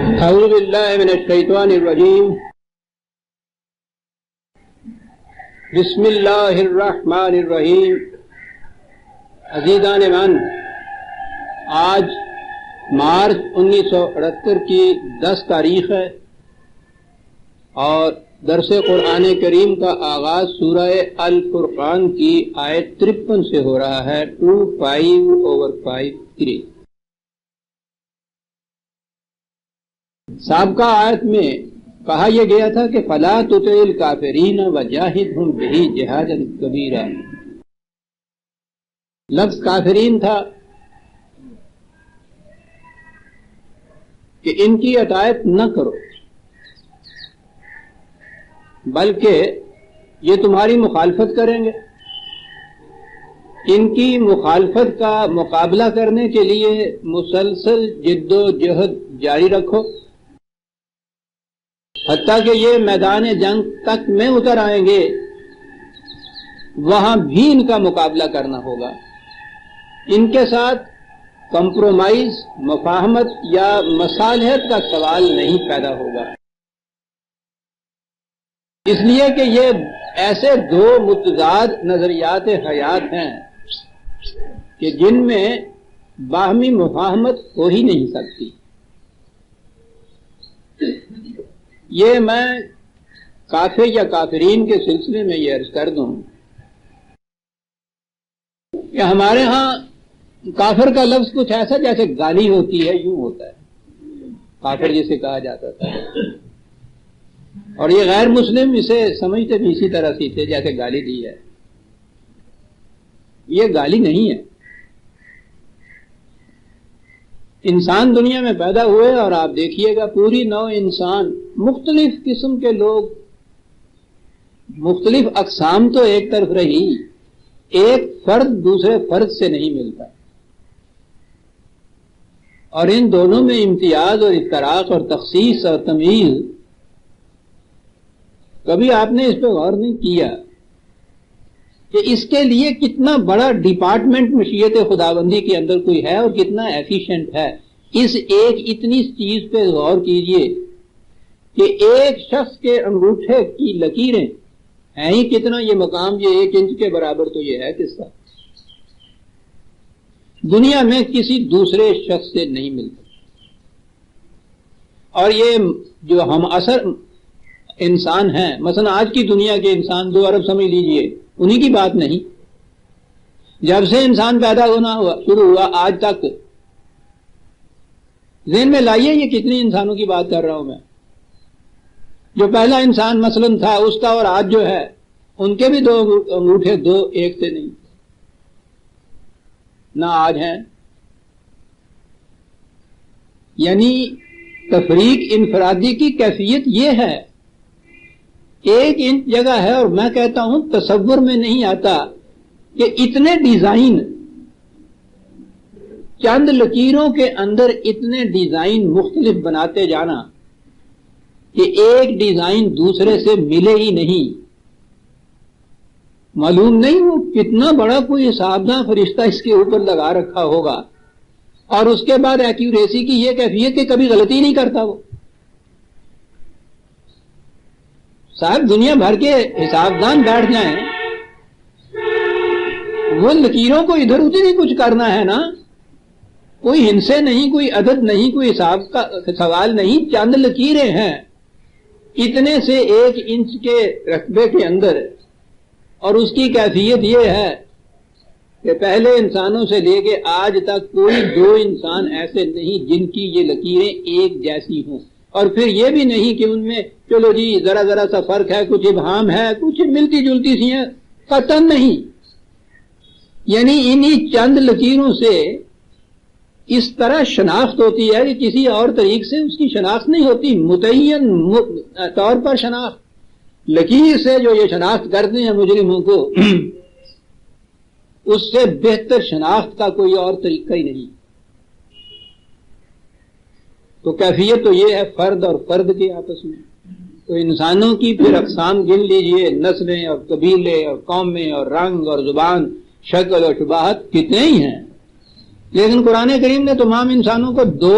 اعوذ باللہ من الشیطان الرجیم بسم اللہ الرحمن الرحیم۔ عزیزان من، آج مارچ 1978 کی 10 تاریخ ہے اور درس قرآن کریم کا آغاز سورہ الفرقان کی آیت 53 سے ہو رہا ہے، 25/5/3۔ سابقہ آیت میں کہا یہ گیا تھا کہ فَلَا تُطِعِ الْكَافِرِينَ وَجَاهِدْهُمْ بِهِ جِهَادًا كَبِيرًا۔ لفظ کافرین تھا کہ ان کی اطاعت نہ کرو، بلکہ یہ تمہاری مخالفت کریں گے۔ ان کی مخالفت کا مقابلہ کرنے کے لیے مسلسل جد و جہد جاری رکھو، حتیٰ کہ یہ میدان جنگ تک میں اتر آئیں گے، وہاں بھی ان کا مقابلہ کرنا ہوگا۔ ان کے ساتھ کمپرومائز، مفاہمت یا مصالحت کا سوال نہیں پیدا ہوگا، اس لیے کہ یہ ایسے دو متضاد نظریات حیات ہیں کہ جن میں باہمی مفاہمت ہو ہی نہیں سکتی۔ یہ میں کافر یا کافرین کے سلسلے میں یہ عرض کر دوں کہ ہمارے ہاں کافر کا لفظ کچھ ایسا جیسے گالی ہوتی ہے، یوں ہوتا ہے کافر جسے کہا جاتا تھا، اور یہ غیر مسلم اسے سمجھتے بھی اسی طرح سے تھے جیسے گالی دی ہے۔ یہ گالی نہیں ہے۔ انسان دنیا میں پیدا ہوئے اور آپ دیکھیے گا پوری نوع انسان، مختلف قسم کے لوگ، مختلف اقسام تو ایک طرف رہی، ایک فرد دوسرے فرد سے نہیں ملتا، اور ان دونوں میں امتیاز اور افتراق اور تخصیص اور تمیز، کبھی آپ نے اس پہ غور نہیں کیا کہ اس کے لیے کتنا بڑا ڈپارٹمنٹ مشیت خداوندی کے اندر کوئی ہے اور کتنا ایفیشینٹ ہے۔ اس ایک اتنی چیز پہ غور کیجئے کہ ایک شخص کے انگوٹھے کی لکیریں ہیں ہی کتنا، یہ مقام یہ 1 انچ کے برابر تو یہ ہے کس کا، دنیا میں کسی دوسرے شخص سے نہیں ملتا۔ اور یہ جو ہم اثر انسان ہیں، مثلا آج کی دنیا کے انسان 2 ارب سمجھ لیجئے، انہی کی بات نہیں۔ جب سے انسان پیدا ہونا شروع ہوا آج تک، ذہن میں لائیے یہ کتنی انسانوں کی بات کر رہا ہوں میں۔ جو پہلا انسان مثلا تھا اس کا اور آج جو ہے، ان کے بھی 2 انگوٹھے 2 ایک سے نہیں، نہ آج ہیں۔ یعنی تفریق انفرادی کی کیفیت یہ ہے، 1 انچ جگہ ہے، اور میں کہتا ہوں تصور میں نہیں آتا کہ اتنے ڈیزائن، چند لکیروں کے اندر اتنے ڈیزائن مختلف بناتے جانا کہ ایک ڈیزائن دوسرے سے ملے ہی نہیں۔ معلوم نہیں وہ کتنا بڑا کوئی حسابدار فرشتہ اس کے اوپر لگا رکھا ہوگا، اور اس کے بعد ایکیوریسی کی یہ کیفیت کہ کبھی غلطی نہیں کرتا وہ۔ صاحب دنیا بھر کے حسابدان بیٹھ جائیں، وہ لکیروں کو ادھر ادھر ہی کچھ کرنا ہے نا، کوئی ہندسے نہیں، کوئی عدد نہیں، کوئی حساب کا سوال نہیں، چند لکیریں ہیں اتنے سے 1 انچ کے رقبے کے اندر، اور اس کی کیفیت یہ ہے کہ پہلے انسانوں سے لے کے آج تک کوئی 2 انسان ایسے نہیں جن کی یہ لکیریں ایک جیسی ہوں، اور پھر یہ بھی نہیں کہ ان میں چلو جی ذرا ذرا سا فرق ہے، کچھ ابہام ہے، کچھ ملتی جلتی سی ہیں، قطعاً نہیں۔ یعنی انہی چند لکیروں سے اس طرح شناخت ہوتی ہے کہ کسی اور طریق سے اس کی شناخت نہیں ہوتی، متعین طور پر شناخت۔ لکیر سے جو یہ شناخت کرتے ہیں مجرموں کو، اس سے بہتر شناخت کا کوئی اور طریقہ ہی نہیں۔ تو کیفیت تو یہ ہے فرد اور فرد کے آپس میں۔ تو انسانوں کی پھر اقسام گن لیجئے، نسلیں اور قبیلے اور قومیں اور رنگ اور زبان، شکل اور شباہت کتنے ہی ہیں، لیکن قرآن کریم نے تمام انسانوں کو 2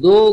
2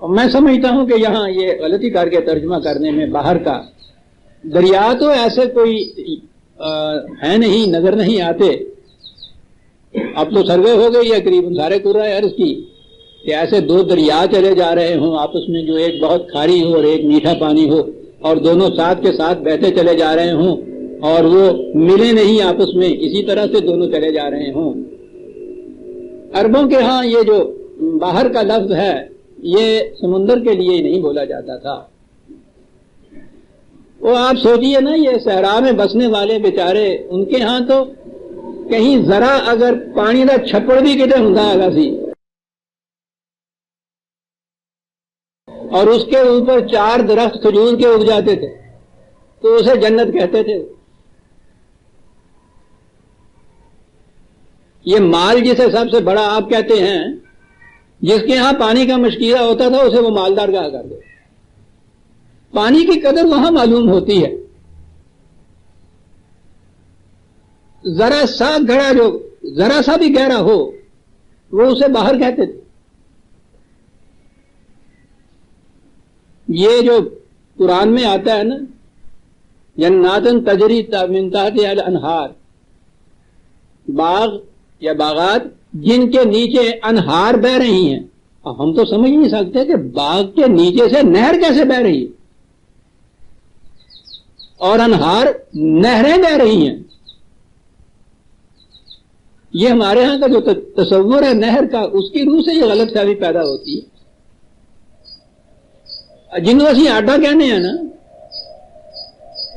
اور میں سمجھتا ہوں کہ یہاں یہ غلطی کر کے ترجمہ کرنے میں باہر کا دریا تو ایسے کوئی ہے نہیں، نظر نہیں آتے. اب تو سروے ہو گئی ہے قریب سارے کرۂ ارض کی کہ ایسے دو دریا چلے جا رہے ہوں آپس میں، جو ایک بہت کھاری ہو اور ایک میٹھا پانی ہو، اور دونوں ساتھ کے ساتھ بہتے چلے جا رہے ہوں اور وہ ملے نہیں آپس میں، اسی طرح سے دونوں چلے جا رہے ہوں. عربوں کے ہاں یہ جو باہر کا لفظ ہے یہ سمندر کے لیے ہی نہیں بولا جاتا تھا. وہ آپ سوچئے نا، یہ صحرا میں بسنے والے بیچارے، ان کے ہاں تو کہیں ذرا اگر پانی کا چھپڑ بھی کتے ہوں سی اور اس کے اوپر 4 درخت کھجور کے اگ جاتے تھے تو اسے جنت کہتے تھے. یہ مال جسے سب سے بڑا آپ کہتے ہیں، جس کے ہاں پانی کا مشکلہ ہوتا تھا اسے وہ مالدار کہا کرتے. پانی کی قدر وہاں معلوم ہوتی ہے. ذرا سا گھڑا جو ذرا سا بھی گہرا ہو وہ اسے باہر کہتے تھے. یہ جو قرآن میں آتا ہے نا، جناتن تجری من تحتہا الانہار، باغ یا باغات جن کے نیچے انہار بہ رہی ہیں. ہم تو سمجھ نہیں سکتے کہ باغ کے نیچے سے نہر کیسے بہ رہی ہے، اور انہار نہریں بہ رہی ہیں. یہ ہمارے ہاں کا جو تصور ہے نہر کا، اس کی روح سے یہ غلط فہمی پیدا ہوتی ہے. جن کو اسی آڈا کہنے ہیں نا،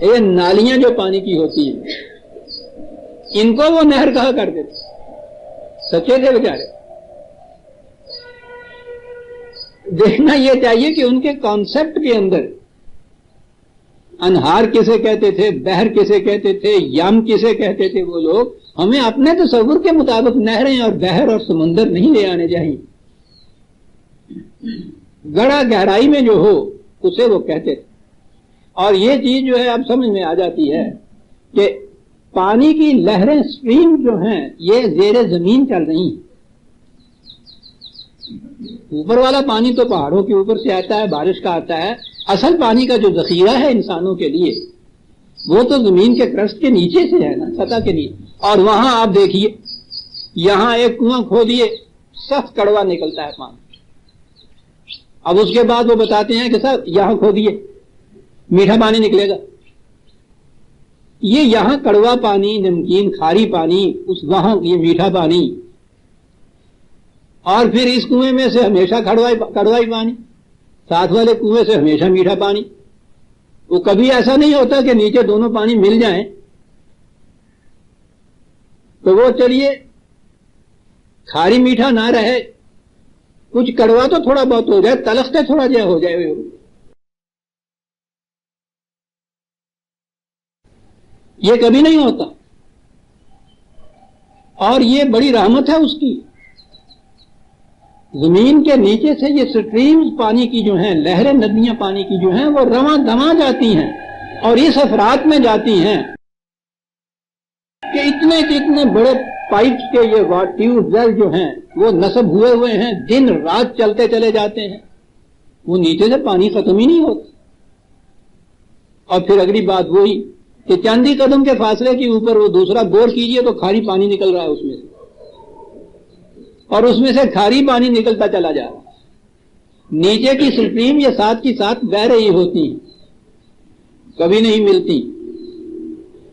یہ نالیاں جو پانی کی ہوتی ہیں، ان کو وہ نہر کہا کرتے تھے. سچے تھے بیچارے. دیکھنا یہ چاہیے کہ ان کے کانسیپٹ کے اندر انہار کسے کہتے تھے، بحر کسے کہتے تھے، یم کسے کہتے تھے وہ لوگ. ہمیں اپنے تصور کے مطابق نہریں اور بحر اور سمندر نہیں لے آنے چاہیے. گڑا گہرائی میں جو ہو اسے وہ کہتے تھے. اور یہ چیز جو ہے اب سمجھ میں آ جاتی ہے کہ پانی کی لہریں اسٹریم جو ہیں یہ زیر زمین چل رہی ہیں. اوپر والا پانی تو پہاڑوں کے اوپر سے آتا ہے، بارش کا آتا ہے. اصل پانی کا جو ذخیرہ ہے انسانوں کے لیے وہ تو زمین کے کرسٹ کے نیچے سے ہے نا، سطح کے نیچے. اور وہاں آپ دیکھیے، یہاں ایک کنواں کھودیے، سخت کڑوا نکلتا ہے پانی. اب اس کے بعد وہ بتاتے ہیں کہ سر یہاں کھودیے میٹھا پانی نکلے گا. یہ یہاں کڑوا پانی، نمکین کھاری پانی، اس وہاں یہ میٹھا پانی، اور پھر اس کنویں میں سے ہمیشہ کڑوائی پانی، ساتھ والے کنویں سے ہمیشہ میٹھا پانی. وہ کبھی ایسا نہیں ہوتا کہ نیچے دونوں پانی مل جائیں. تو وہ چلیے کھاری میٹھا نہ رہے، کچھ کڑوا تو تھوڑا بہت ہو جائے، تلخ سے تھوڑا جا ہو جائے. یہ کبھی نہیں ہوتا. اور یہ بڑی رحمت ہے اس کی. زمین کے نیچے سے یہ سٹریمز پانی کی جو ہیں، لہریں ندیاں پانی کی جو ہیں وہ رواں دواں جاتی ہیں اور اس افراد میں جاتی ہیں کہ اتنے بڑے پائپس کے یہ ٹیوب ویل جو ہیں وہ نصب ہوئے ہیں، دن رات چلتے چلے جاتے ہیں. وہ نیچے سے پانی ختم ہی نہیں ہوتا. اور پھر اگلی بات وہی کہ چاندی قدم کے فاصلے کے اوپر وہ دوسرا بور کیجئے تو کھاری پانی نکل رہا ہے اس میں سے، اور اس میں سے کھاری پانی نکلتا چلا جا رہا ہے. نیچے کی سٹریم یہ ساتھ کی ساتھ بہ رہی ہوتی، کبھی نہیں ملتی.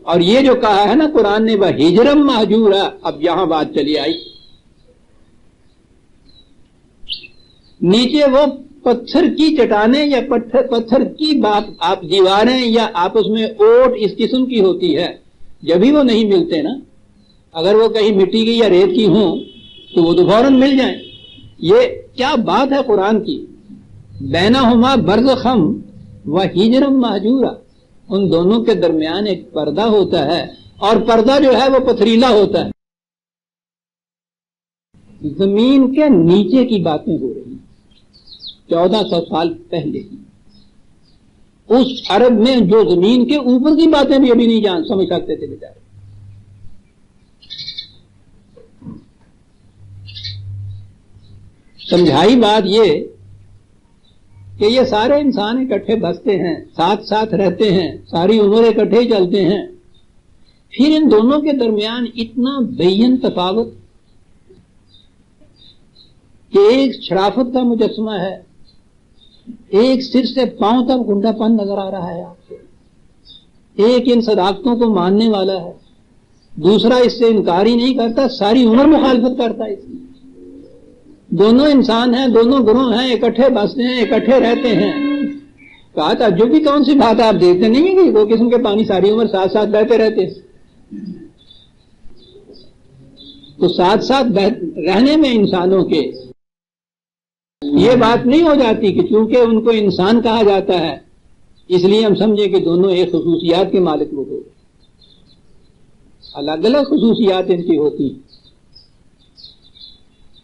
اور یہ جو کہا ہے نا قرآن نے، وہ ہجرم مہجورا، اب یہاں بات چلی آئی. نیچے وہ پتھر کی چٹانیں یا پتھر کی آپ دیواریں یا آپس میں اوٹ اس قسم کی ہوتی ہے، جبھی وہ نہیں ملتے نا. اگر وہ کہیں مٹی کی یا ریت کی ہوں تو وہ تو فوراً مل جائیں. یہ کیا بات ہے قرآن کی. بینہما برزخم و ہجرم مہجورا، ان دونوں کے درمیان ایک پردہ ہوتا ہے، اور پردہ جو ہے وہ پتھریلا ہوتا ہے. زمین کے نیچے کی باتیں ہو رہی ہیں 1400 سال پہلے کی. اس عرب میں جو زمین کے اوپر کی باتیں بھی ابھی نہیں سمجھ سکتے تھے بیچارے. سمجھائی بات یہ کہ یہ سارے انسان اکٹھے بستے ہیں، ساتھ ساتھ رہتے ہیں، ساری عمر اکٹھے ہی چلتے ہیں، پھر ان دونوں کے درمیان اتنا بین تفاوت کہ ایک شرافت کا مجسمہ ہے، ایک سر سے پاؤں تک گنڈا پن نظر آ رہا ہے آپ کو، ایک ان صداقتوں کو ماننے والا ہے، دوسرا اس سے انکار ہی نہیں کرتا، ساری عمر مخالفت کرتا ہے اس کی۔ دونوں انسان ہیں، دونوں گروہ ہیں، اکٹھے بستے ہیں، اکٹھے رہتے ہیں۔ کہا تعجب کی کون سی بات ہے، آپ دیکھتے نہیں ہیں کہ دو قسم کے پانی ساری عمر ساتھ ساتھ بہتے رہتے ہیں۔ تو ساتھ ساتھ رہنے میں انسانوں کے یہ بات نہیں ہو جاتی کہ چونکہ ان کو انسان کہا جاتا ہے اس لیے ہم سمجھے کہ دونوں ایک خصوصیات کے مالک لوگ ہوتے، الگ الگ خصوصیات ان کی ہوتی ہیں۔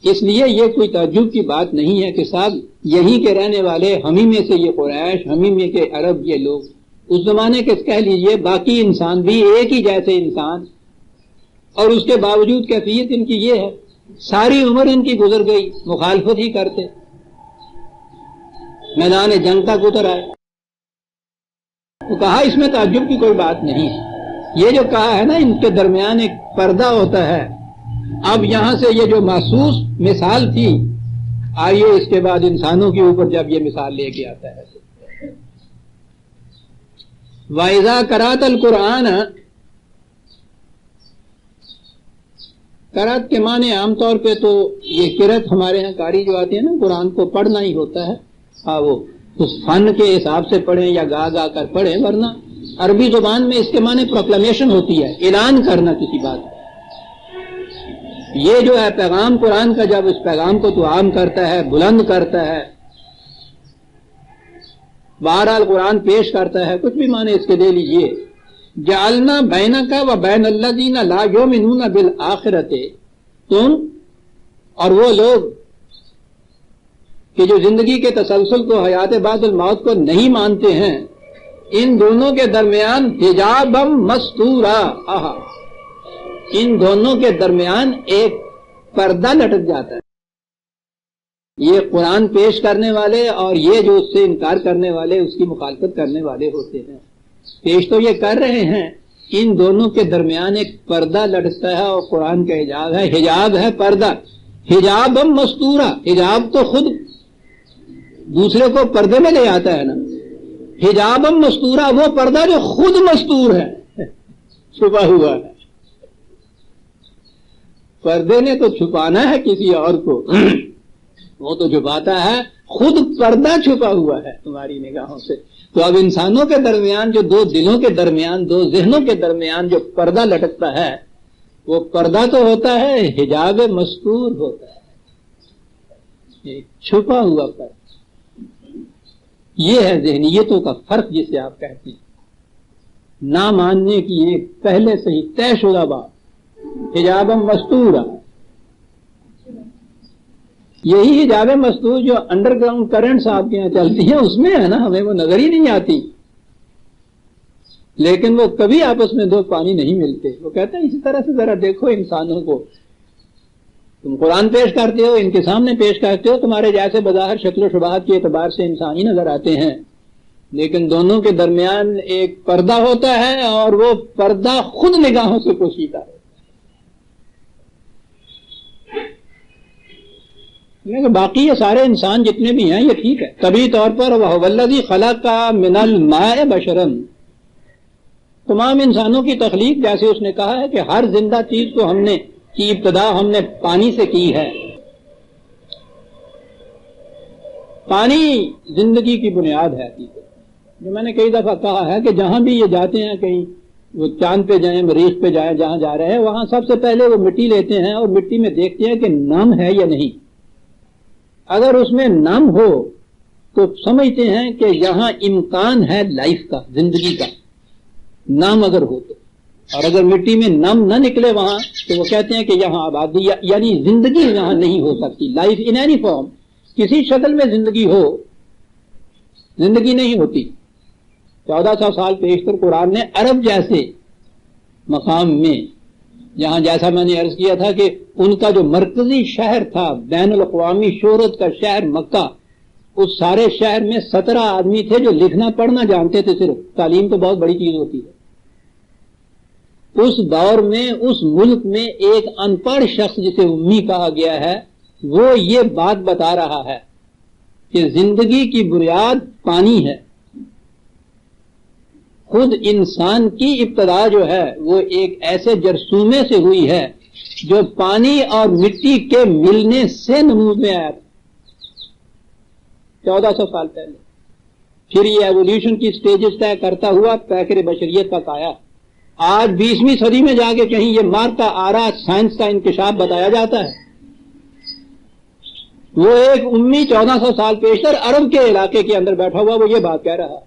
اس لیے یہ کوئی تعجب کی بات نہیں ہے کہ صاحب یہیں کے رہنے والے، ہم ہی میں سے یہ قریش، ہم ہی میں کے عرب، یہ لوگ اس زمانے کے کہہ لیجئے باقی انسان بھی ایک ہی جیسے انسان، اور اس کے باوجود کیفیت ان کی یہ ہے ساری عمر ان کی گزر گئی مخالفت ہی کرتے، میدان جنگ تک اتر آئے۔ تو کہا اس میں تعجب کی کوئی بات نہیں ہے، یہ جو کہا ہے نا ان کے درمیان ایک پردہ ہوتا ہے۔ اب یہاں سے یہ جو محسوس مثال تھی، آئیے اس کے بعد انسانوں کے اوپر جب یہ مثال لے کے آتا ہے۔ وَإِذَا قَرَأْتَ الْقُرْآنَ، قرأت کے معنی عام طور پہ تو یہ قرأت ہمارے ہاں قاری جو آتے ہیں نا قرآن کو پڑھنا ہی ہوتا ہے، وہ اس فن کے حساب سے پڑھیں یا گا گا کر پڑھیں، ورنہ عربی زبان میں اس کے معنی پروکلمیشن ہوتی ہے، اعلان کرنا کسی بات کا۔ یہ جو ہے پیغام قرآن کا، جب اس پیغام کو تو عام کرتا ہے، بلند کرتا ہے، بہرحال قرآن پیش کرتا ہے، کچھ بھی معنی اس کے دے لیجئے۔ جعلنا بینک و بین الذین لا یؤمنون بالآخرۃ، تم اور وہ لوگ کہ جو زندگی کے تسلسل کو، حیات بعد الموت کو نہیں مانتے ہیں، ان دونوں کے درمیان حجابم مستورا، ان دونوں کے درمیان ایک پردہ لٹک جاتا ہے۔ یہ قرآن پیش کرنے والے اور یہ جو اس سے انکار کرنے والے، اس کی مخالفت کرنے والے ہوتے ہیں، پیش تو یہ کر رہے ہیں، ان دونوں کے درمیان ایک پردہ لٹکتا ہے، اور قرآن کا حجاب ہے، حجاب ہے پردہ، حجابم مستورا۔ حجاب تو خود دوسرے کو پردے میں لے آتا ہے نا، حجابم مستورا وہ پردہ جو خود مستور ہے، چھپا ہوا ہے۔ پردے نے تو چھپانا ہے کسی اور کو، وہ تو چھپاتا ہے، خود پردہ چھپا ہوا ہے تمہاری نگاہوں سے۔ تو اب انسانوں کے درمیان جو دو دلوں کے درمیان، دو ذہنوں کے درمیان جو پردہ لٹکتا ہے، وہ پردہ تو ہوتا ہے، حجاب مستور ہوتا ہے، ایک چھپا ہوا پردہ۔ یہ ہے ذہنیتوں کا فرق جسے آپ کہتے ہیں، نہ ماننے کی ایک پہلے سے ہی طے شدہ بات، حجابم مستورا۔ یہی حجاب مستور جو انڈر گراؤنڈ کرنٹس آپ کے یہاں چلتی ہیں اس میں ہے نا، ہمیں وہ نظر ہی نہیں آتی، لیکن وہ کبھی آپس میں دو پانی نہیں ملتے۔ وہ کہتے ہیں اسی طرح سے ذرا دیکھو انسانوں کو، تم قرآن پیش کرتے ہو، ان کے سامنے پیش کرتے ہو، تمہارے جیسے بظاہر شکل و شباہت کے اعتبار سے انسانی نظر آتے ہیں، لیکن دونوں کے درمیان ایک پردہ ہوتا ہے، اور وہ پردہ خود نگاہوں سے پوشیدہ ہے۔ باقی یہ سارے انسان جتنے بھی ہیں یہ ٹھیک ہے، طبی طور پر وَهُوَ الَّذِي خَلَقَ مِنَ الْمَاءِ بَشَرًا، تمام انسانوں کی تخلیق جیسے اس نے کہا ہے کہ ہر زندہ چیز کو ہم نے کی ابتدا ہم نے پانی سے کی ہے۔ پانی زندگی کی بنیاد ہے، جو میں نے کئی دفعہ کہا ہے کہ جہاں بھی یہ جاتے ہیں، کہیں وہ چاند پہ جائیں، مریخ پہ جائیں، جہاں جا رہے ہیں وہاں سب سے پہلے وہ مٹی لیتے ہیں اور مٹی میں دیکھتے ہیں کہ نم ہے یا نہیں۔ اگر اس میں نم ہو تو سمجھتے ہیں کہ یہاں امکان ہے لائف کا، زندگی کا، نم اگر ہو تو، اور اگر مٹی میں نم نہ نکلے وہاں تو وہ کہتے ہیں کہ یہاں آبادی یعنی زندگی یہاں نہیں ہو سکتی، لائف ان اینی فارم، کسی شکل میں زندگی ہو، زندگی نہیں ہوتی۔ 1400 سال پیشتر قرآن نے عرب جیسے مقام میں، جہاں جیسا میں نے عرض کیا تھا کہ ان کا جو مرکزی شہر تھا، بین الاقوامی شہرت کا شہر مکہ، اس سارے شہر میں 17 آدمی تھے جو لکھنا پڑھنا جانتے تھے صرف. تعلیم تو بہت بڑی چیز ہوتی ہے. اس دور میں اس ملک میں ایک ان پڑھ شخص جسے امی کہا گیا ہے وہ یہ بات بتا رہا ہے کہ زندگی کی بنیاد پانی ہے. خود انسان کی ابتدا جو ہے وہ ایک ایسے جرثومے سے ہوئی ہے جو پانی اور مٹی کے ملنے سے نمود میں آیا تھا 1400 سال پہلے. پھر یہ ایولیوشن کی سٹیجز طے کرتا ہوا پیکر بشریت تک آیا. آج 20ویں صدی میں جا کے کہیں یہ مارتا آ رہا سائنس کا انکشاف بتایا جاتا ہے. وہ ایک امی 1400 سال پیشتر عرب کے علاقے کے اندر بیٹھا ہوا وہ یہ بات کہہ رہا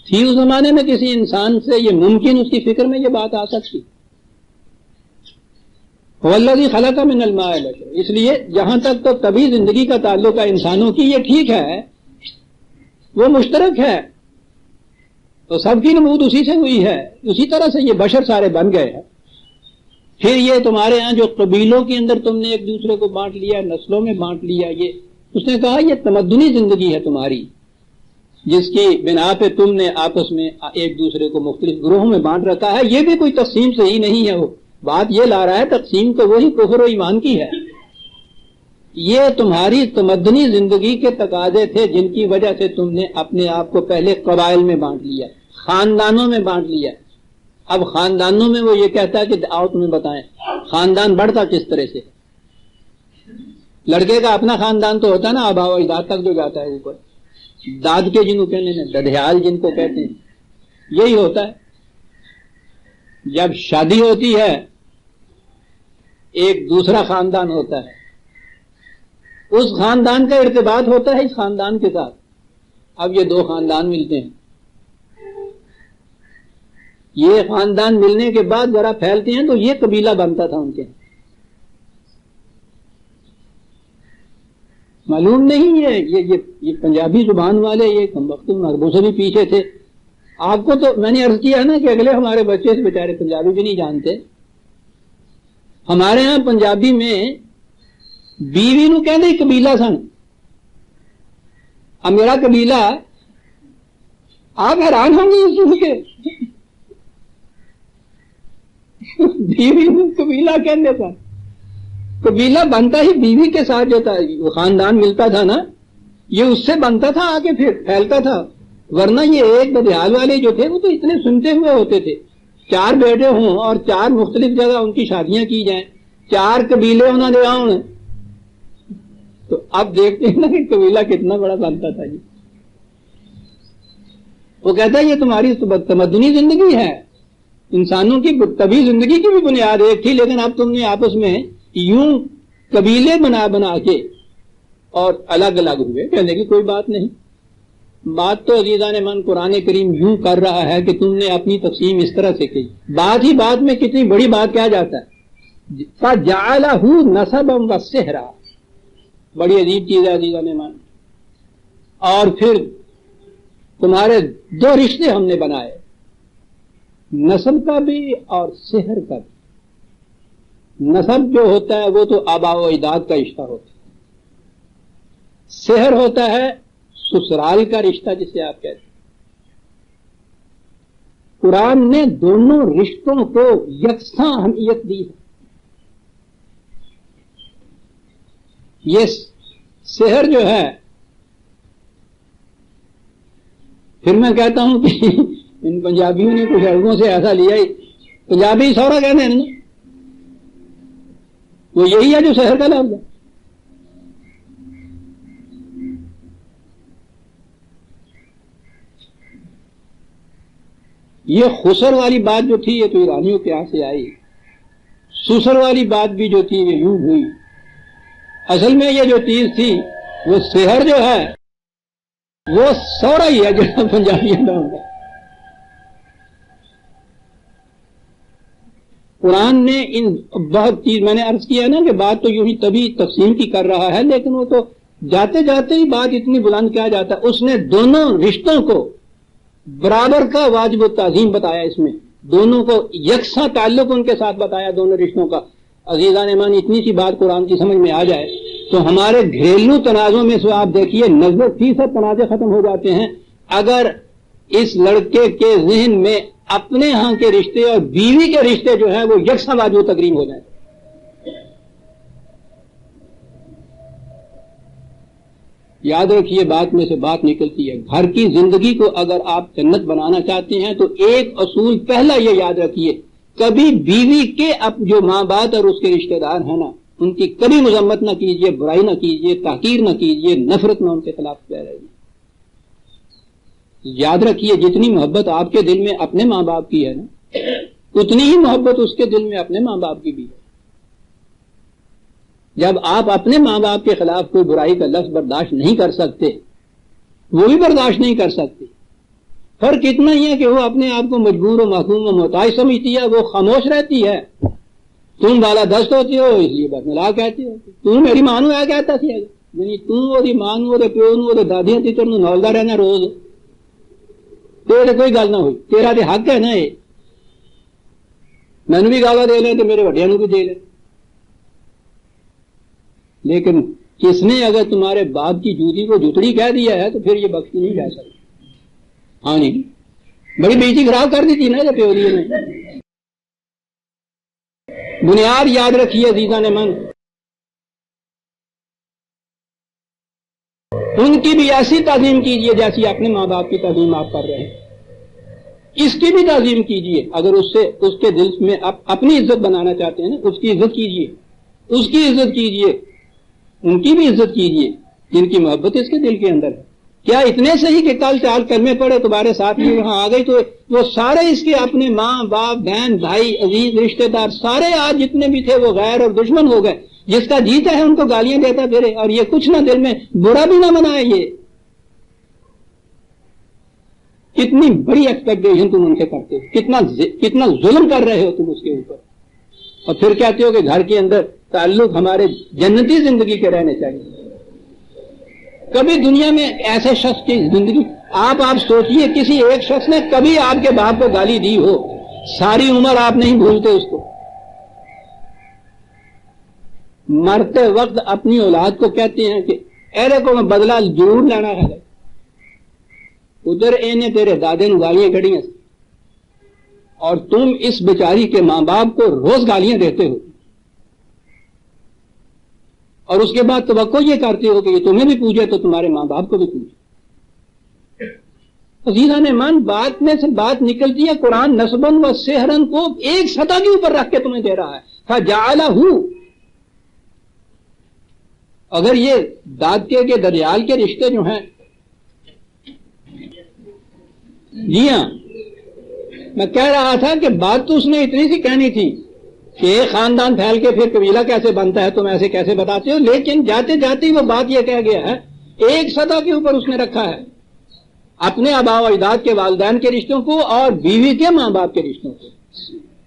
تھی. اس زمانے میں کسی انسان سے یہ ممکن اس کی فکر میں یہ بات آ سکتی؟ والذی خلق من الماء بشر. اس لیے جہاں تک تو کبھی زندگی کا تعلق ہے انسانوں کی یہ ٹھیک ہے وہ مشترک ہے تو سب کی نمود اسی سے ہوئی ہے. اسی طرح سے یہ بشر سارے بن گئے ہیں. پھر یہ تمہارے ہاں جو قبیلوں کے اندر تم نے ایک دوسرے کو بانٹ لیا نسلوں میں بانٹ لیا یہ اس نے کہا یہ تمدنی زندگی ہے تمہاری جس کی بنا پہ تم نے آپس میں ایک دوسرے کو مختلف گروہوں میں بانٹ رکھا ہے. یہ بھی کوئی تقسیم صحیح نہیں ہے. وہ بات یہ لا رہا ہے تقسیم تو وہی کفر و ایمان کی ہے. یہ تمہاری تمدنی زندگی کے تقاضے تھے جن کی وجہ سے تم نے اپنے آپ کو پہلے قبائل میں بانٹ لیا خاندانوں میں بانٹ لیا. اب خاندانوں میں وہ یہ کہتا ہے کہ آؤ تمہیں بتائیں خاندان بڑھتا کس طرح سے. لڑکے کا اپنا خاندان تو ہوتا ہے نا آبا و اجداد تک جو جاتا ہے اوپر داد کے جن کو کہنے ہیں ددھیال جن کو کہتے ہیں یہی ہوتا ہے. جب شادی ہوتی ہے ایک دوسرا خاندان ہوتا ہے اس خاندان کا ارتباط ہوتا ہے اس خاندان کے ساتھ. اب یہ دو خاندان ملتے ہیں یہ خاندان ملنے کے بعد ذرا پھیلتے ہیں تو یہ قبیلہ بنتا تھا ان کے. معلوم نہیں ہے یہ پنجابی زبان والے یہ کمبختو مربو سے بھی پیچھے تھے. آپ کو تو میں نے عرض کیا نا کہ اگلے ہمارے بچے سے بیچارے پنجابی بھی نہیں جانتے. ہمارے ہاں پنجابی میں بیوی نو کہتے قبیلہ سن. اب میرا قبیلہ آپ حیران ہوں گے اس سن کے بیوی نو قبیلہ کہتے تھا. قبیلہ بنتا ہی بیوی کے ساتھ جو تھا وہ خاندان ملتا تھا نا یہ اس سے بنتا تھا آگے پھر پھیلتا تھا. ورنہ یہ ایک بدحال والے جو تھے وہ تو اتنے سنتے ہوئے ہوتے تھے 4 بیٹے ہوں اور 4 مختلف جگہ ان کی شادیاں کی جائیں 4 قبیلے انہوں نے آؤں تو اب دیکھتے ہیں نا کہ قبیلہ کتنا بڑا بنتا تھا. جی وہ کہتا ہے یہ تمہاری تمدنی زندگی ہے. انسانوں کی طبی زندگی کی بھی بنیاد ایک تھی لیکن اب تم نے آپس میں یوں قبیلے بنا کے اور الگ الگ ہوئے. کہنے کی کوئی بات نہیں. بات تو عزیزان من قرآن کریم یوں کر رہا ہے کہ تم نے اپنی تقسیم اس طرح سے کی. بات ہی بات میں کتنی بڑی بات کیا جاتا ہے فَجَعَلَهُ نَسَبًا وَسِحْرًا. بڑی عجیب چیز ہے عزیزان من. اور پھر تمہارے 2 رشتے ہم نے بنائے نسب کا بھی اور سحر کا بھی. نسب جو ہوتا ہے وہ تو آبا و اجداد کا رشتہ ہوتا ہے. سحر ہوتا ہے سسرال کا رشتہ جسے آپ کہتے ہیں. قرآن نے دونوں رشتوں کو یکساں اہمیت دی ہے. یہ سحر جو ہے پھر میں کہتا ہوں کہ ان پنجابیوں نے کچھ عربوں سے ایسا لیا ہی پنجابی سورا کہتے ہیں نا وہ یہی ہے جو سحر کا لفظ ہے. یہ خسر والی بات جو تھی یہ تو ایرانیوں کے یہاں سے آئی. سسر والی بات بھی جو تھی یہ یوں ہوئی. اصل میں یہ جو چیز تھی وہ سحر جو ہے وہ سورا ہی ہے جو پنجابیوں کا ہوتا ہے. قرآن نے ان بہت چیز میں نے عرض کیا نا کہ بات تو یوں ہی تبھی تقسیم کی کر رہا ہے لیکن وہ تو جاتے جاتے ہی بات اتنی بلند کیا جاتا ہے. اس نے دونوں رشتوں کو برابر کا واجب التعظیم بتایا. اس میں دونوں کو یکساں تعلق ان کے ساتھ بتایا دونوں رشتوں کا. عزیزان ایمان اتنی سی بات قرآن کی سمجھ میں آ جائے تو ہمارے گھریلو تنازعوں میں سے آپ دیکھیے 90% تنازع ختم ہو جاتے ہیں اگر اس لڑکے کے ذہن میں اپنے ہاں کے رشتے اور بیوی کے رشتے جو ہیں وہ یکساں واجب و تقریم ہو جائیں. یاد رکھیے بات میں سے بات نکلتی ہے. گھر کی زندگی کو اگر آپ جنت بنانا چاہتے ہیں تو ایک اصول پہلا یہ یاد رکھیے, کبھی بیوی کے جو ماں باپ اور اس کے رشتہ دار ہیں نا, ان کی کبھی مذمت نہ کیجیے, برائی نہ کیجیے, تحقیر نہ کیجیے, نفرت نہ ان کے خلاف کہہ رہی. یاد رکھیے جتنی محبت آپ کے دل میں اپنے ماں باپ کی ہے نا, اتنی ہی محبت اس کے دل میں اپنے ماں باپ کی بھی ہے. جب آپ اپنے ماں باپ کے خلاف کوئی برائی کا لفظ برداشت نہیں کر سکتے, وہ بھی برداشت نہیں کر سکتے. فرق اتنا ہی ہے کہ وہ اپنے آپ کو مجبور و محکوم و محتاج سمجھتی ہے, وہ خاموش رہتی ہے. تم بالا دست ہوتی ہو اس لیے بس ملا کہتی ہو, تم میری ماں نو ہے کہتا سی, یعنی تم وہ ماں نو پیو نو دادیاں تیتر نو نولدا رہنا روز, تیرے کوئی گل نہ ہوئی, تیرا تو حق ہے نا, یہ مینو بھی گالا دے لیں تو میرے وڈیاں نو بھی دے لیں. لیکن کس نے اگر تمہارے باپ کی جوتی کو جوتڑی کہہ دیا ہے تو پھر یہ بخشی نہیں جا سکتی. ہاں نہیں, بڑی بےعزتی خراب کر دی تھی نا یہ پیوریوں نے. بنیاد یاد رکھیے عزیزان من, ان کی بھی ایسی تعظیم کیجیے جیسی اپنے ماں باپ کی تعظیم آپ کر رہے ہیں. اس کی بھی تعظیم کیجیے. اگر اس کے دل میں اپنی عزت بنانا چاہتے ہیں نا, اس کی عزت کیجیے, اس کی عزت کیجیے, ان کی بھی عزت کیجیے جن کی محبت اس کے دل کے اندر ہے. کیا اتنے سے ہی کہ کل چال کلمے پڑے تمہارے ساتھ میں وہاں آ گئی تو وہ سارے اس کے اپنے ماں باپ بہن بھائی عزیز رشتہ دار سارے آج جتنے بھی تھے وہ غیر اور دشمن ہو گئے. جس کا جیتا ہے ان کو گالیاں دیتا پھرے, اور یہ کچھ نہ دل میں برا بھی نہ منائے. یہ کتنی بڑی ایکسپیکٹیشن تم ان سے کرتے ہو, کتنا ظلم کر رہے ہو تم اس کے اوپر, اور پھر کہتے ہو کہ گھر کے اندر تعلق ہمارے جنتی زندگی کے رہنے چاہیے. کبھی دنیا میں ایسے شخص کی زندگی آپ سوچئے کسی ایک شخص نے کبھی آپ کے باپ کو گالی دی ہو, ساری عمر آپ نہیں بھولتے اس کو. مرتے وقت اپنی اولاد کو کہتے ہیں کہ ایرے کو میں بدلہ ضرور لینا ہے, ادھر اینے تیرے دادے نے گالیاں کڑی ہیں اور تم اس بیچاری کے ماں باپ کو روز گالیاں دیتے ہو, اور اس کے بعد توقع یہ کرتے ہو کہ یہ تمہیں بھی پوجے تو تمہارے ماں باپ کو بھی پوجے. عزیزان من, بات میں سے بات نکلتی ہے, قرآن نسبن و سحرن کو ایک سطح کے اوپر رکھ کے تمہیں دے رہا ہے. فجعلہ, اگر یہ دادکے کے دریال کے رشتے جو ہیں, جی ہاں میں کہہ رہا تھا کہ بات تو اس نے اتنی سی کہنی تھی کہ ایک خاندان پھیل کے پھر قبیلہ کیسے بنتا ہے تم ایسے کیسے بتاتے ہو, لیکن جاتے جاتے وہ بات یہ کہہ گیا ہے, ایک سطح کے اوپر اس نے رکھا ہے اپنے آباء و اجداد کے والدین کے رشتوں کو اور بیوی کے ماں باپ کے رشتوں کو.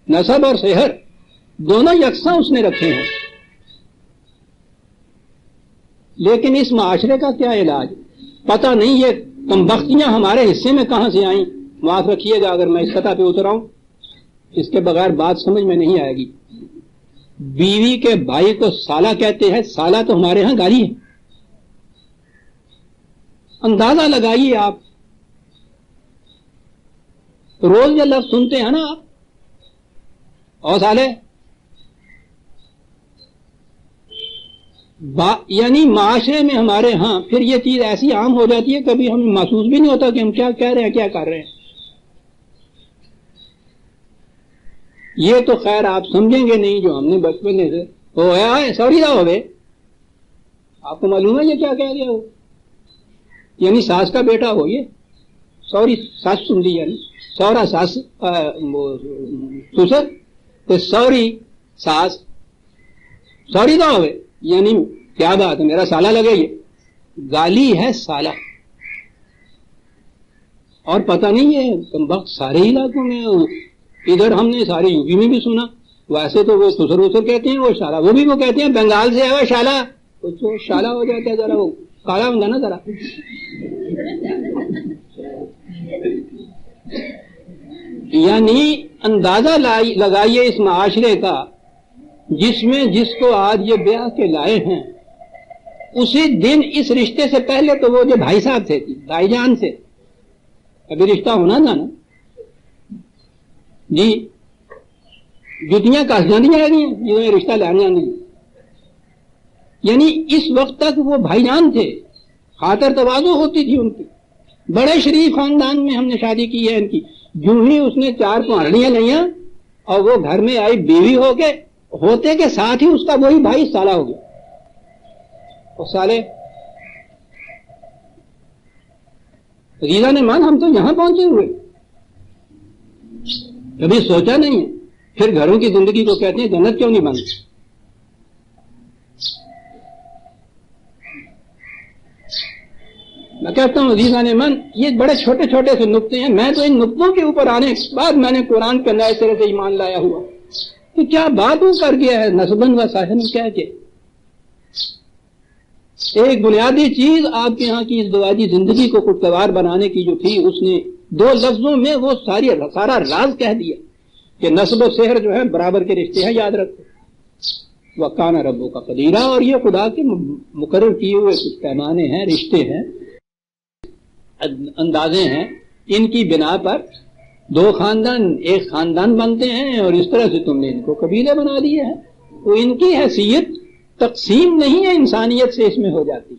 نسب اور سحر دونوں یکساں اس نے رکھے ہیں. لیکن اس معاشرے کا کیا علاج, پتہ نہیں یہ کمبختیاں ہمارے حصے میں کہاں سے آئیں. معاف رکھیے گا اگر میں اس سطح پہ اتر آؤں, اس کے بغیر بات سمجھ میں نہیں آئے گی. بیوی کے بھائی کو سالہ کہتے ہیں, سالہ تو ہمارے ہاں گالی ہے. اندازہ لگائیے آپ, روز یہ لفظ سنتے ہیں نا آپ, اور سالے یعنی معاشرے میں ہمارے ہاں پھر یہ چیز ایسی عام ہو جاتی ہے کبھی ہمیں محسوس بھی نہیں ہوتا کہ ہم کیا کہہ رہے ہیں, کیا کر رہے ہیں. یہ تو خیر آپ سمجھیں گے نہیں جو ہم نے بچپن سے سوری نہ ہوئے, آپ کو معلوم ہے یہ کیا کہہ گیا ہو, یعنی ساس کا بیٹا ہو, یہ سوری ساس سن لی, یعنی سورا ساس سسر تو سوری ساس, سوری نہ ہوئے یعنی کیا بات ہے میرا سالہ لگے, یہ گالی ہے سالہ. اور پتہ نہیں ہے کم وقت سارے علاقوں میں, ادھر ہم نے سارے یو پی میں بھی سنا, ویسے تو وہ سسر وسر کہتے ہیں, وہ شالہ وہ بھی وہ کہتے ہیں بنگال سے ہے وہ شالہ, تو شالہ ہو جاتا ہے ذرا وہ کالا ہوں گا نا ذرا. یعنی اندازہ لگائیے اس معاشرے کا جس میں جس کو آج یہ بیاہ کے لائے ہیں اسی دن اس رشتے سے پہلے تو وہ جو بھائی صاحب تھے بھائی جان سے ابھی رشتہ ہونا تھا نا جی، جتیاں کس جاندی آ گئی ہیں یہ رشتہ لانے آنے، یعنی اس وقت تک وہ بھائی جان تھے، خاطر تواضع ہوتی تھی ان کی، بڑے شریف خاندان میں ہم نے شادی کی ہے ان کی. جو ہی اس نے 4 پہاڑیاں لیا اور وہ گھر میں آئی بیوی ہو کے، ہوتے کے ساتھ ہی اس کا وہی بھائی سالہ ہو گیا. اور سالے ریزا نے مان ہم تو یہاں پہنچے ہوئے، کبھی سوچا نہیں ہے. پھر گھروں کی زندگی کو کہتے ہیں جنت کیوں نہیں بنتی. میں کہتا ہوں عزیزان من، یہ بڑے چھوٹے چھوٹے سے نقطے ہیں. میں تو ان نقطوں کے اوپر آنے کے بعد میں نے قرآن کے نئے سرے سے ایمان لایا ہوا کہ کیا بات وہ کر گیا ہے نسبن و صاحب کہہ کے. ایک بنیادی چیز آپ کے ہاں کی اس دعائی زندگی کو خوشگوار بنانے کی جو تھی، اس نے 2 لفظوں میں وہ سارا راز کہہ دیا کہ نسب و سحر جو ہے برابر کے رشتے ہیں، یاد رکھو. وَكَانَ رَبُّكَ قَدِيرًا، اور یہ خدا کے مقرر کیے ہوئے کچھ پیمانے ہیں، رشتے ہیں، اندازے ہیں. ان کی بنا پر 2 خاندان ایک خاندان بنتے ہیں، اور اس طرح سے تم نے ان کو قبیلے بنا دیے ہیں. تو ان کی حیثیت تقسیم نہیں ہے، انسانیت سے اس میں ہو جاتی.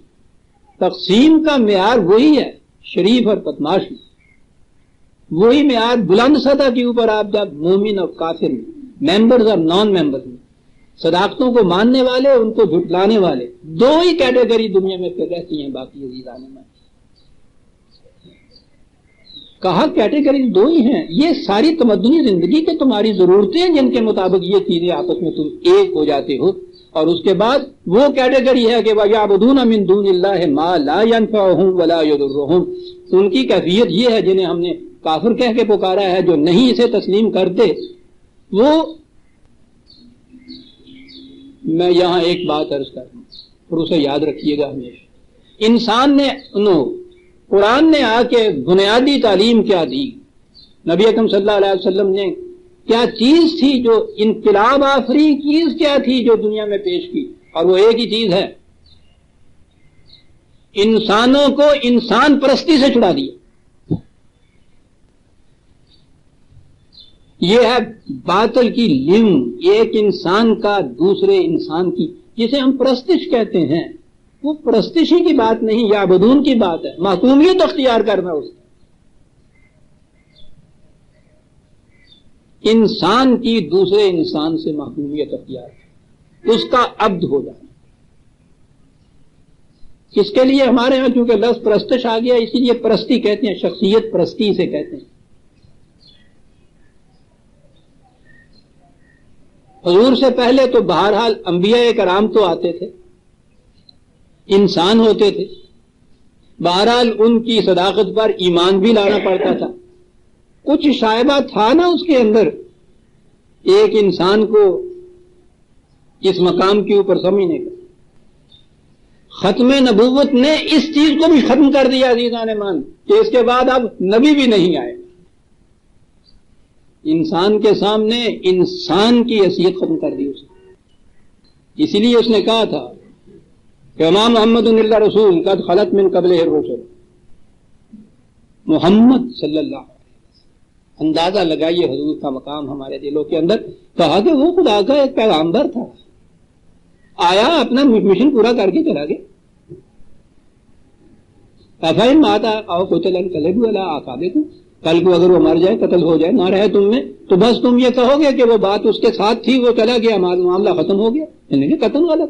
تقسیم کا معیار وہی ہے شریف اور بدماش میں، وہی معیار بلند سطح کے اوپر آپ جب مومن اور کافر میں، ممبرز اور نان ممبرز میں، صداقتوں کو ماننے والے ان کو جھٹلانے والے، 2 ہی کیٹیگری دنیا میں پھر رہتی ہیں. باقی عزیزان میں کہا کیٹیگری 2 ہی ہیں. یہ ساری تمدنی زندگی کے تمہاری ضرورتیں ہیں جن کے مطابق یہ چیزیں آپس میں تم ایک ہو جاتے ہو. اور اس کے بعد وہ کیٹیگری ہے کہ وَيَعْبُدُونَ مِن دُونِ اللَّهِ مَا لَا يَنْفَعُهُمْ وَلَا يَضُرُّهُمْ. ان کی کیفیت یہ ہے جنہیں ہم نے کافر کہہ کے پکارا ہے، جو نہیں اسے تسلیم کرتے. وہ میں یہاں ایک بات عرض کر دوں اور اسے یاد رکھیے گا ہمیشہ. انسان نے قرآن نے آ کے بنیادی تعلیم کیا دی، نبی اکرم صلی اللہ علیہ وسلم نے کیا چیز تھی جو انقلاب آفری چیز کیا تھی جو دنیا میں پیش کی، اور وہ ایک ہی چیز ہے، انسانوں کو انسان پرستی سے چھڑا دیا. یہ ہے باطل کی لم، ایک انسان کا دوسرے انسان کی، جسے ہم پرستش کہتے ہیں، وہ پرستشی کی بات نہیں، یا بدون کی بات ہے، محکومیت اختیار کرنا اس انسان کی دوسرے انسان سے محکومیت اختیار، اس کا عبد ہو جانا. اس کے لیے ہمارے یہاں چونکہ لفظ پرستش آ گیا، اسی لیے پرستی کہتے ہیں، شخصیت پرستی سے کہتے ہیں. حضور سے پہلے تو بہرحال انبیاء کرام تو آتے تھے، انسان ہوتے تھے، بہرحال ان کی صداقت پر ایمان بھی لانا پڑتا تھا. کچھ شائبہ تھا نا اس کے اندر، ایک انسان کو اس مقام کے اوپر سمجھنے کا. ختم نبوت نے اس چیز کو بھی ختم کر دیا عزیزان مان کہ اس کے بعد اب نبی بھی نہیں آئے. انسان کے سامنے انسان کی حیثیت ختم کر دی اس نے. اسی لیے اس نے کہا تھا کہ امام محمد اللہ رسول قد خلت من قبل الرسل، محمد صلی اللہ علیہ وسلم. اندازہ لگائیے حضور کا مقام ہمارے دلوں کے اندر. کہا کہ وہ خدا کا ایک پیغامبر تھا، آیا اپنا مشن پورا کر کے چلا گیا. افہم آتا آؤ قتل انقلبوا علی اعقابکم، کل کو اگر وہ مر جائے، قتل ہو جائے، نہ رہے تم میں، تو بس تم یہ کہو گے کہ وہ بات اس کے ساتھ تھی، وہ چلا گیا، معاملہ ختم ہو گیا. یعنی کہ قتل غلط.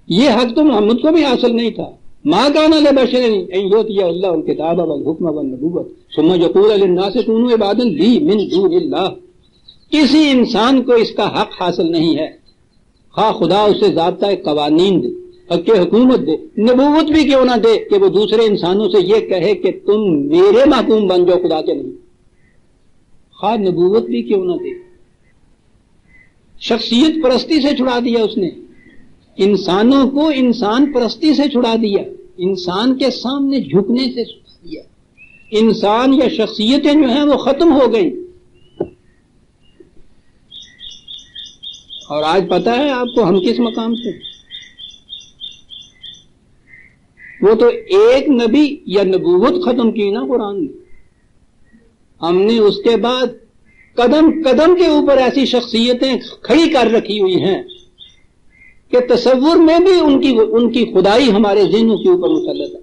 یہ حق تو محمد کو بھی حاصل نہیں تھا. ما کان لبشر ان یؤتی اللہ الکتاب والحکم والنبوۃ ثم یقول للناس کونوا عبادا لی من دون اللہ. کسی انسان کو اس کا حق حاصل نہیں ہے، خواہ خدا اسے ضابطہ قوانین دے، حق حکومت دے، نبوت بھی کیوں نہ دے کہ وہ دوسرے انسانوں سے یہ کہے کہ تم میرے محکوم بن جاؤ، خدا کے نہیں. خواہ نبوت بھی کیوں نہ دے. شخصیت پرستی سے چھڑا دیا اس نے، انسانوں کو انسان پرستی سے چھڑا دیا، انسان کے سامنے جھکنے سے چھڑا دیا. انسان یا شخصیتیں جو ہیں وہ ختم ہو گئی. اور آج پتا ہے آپ کو ہم کس مقام سے؟ وہ تو ایک نبی یا نبوت ختم کی نا قرآن نے، ہم نے اس کے بعد قدم قدم کے اوپر ایسی شخصیتیں کھڑی کر رکھی ہوئی ہیں کہ تصور میں بھی ان کی خدائی ہمارے ذہنوں کے اوپر مسلط ہے۔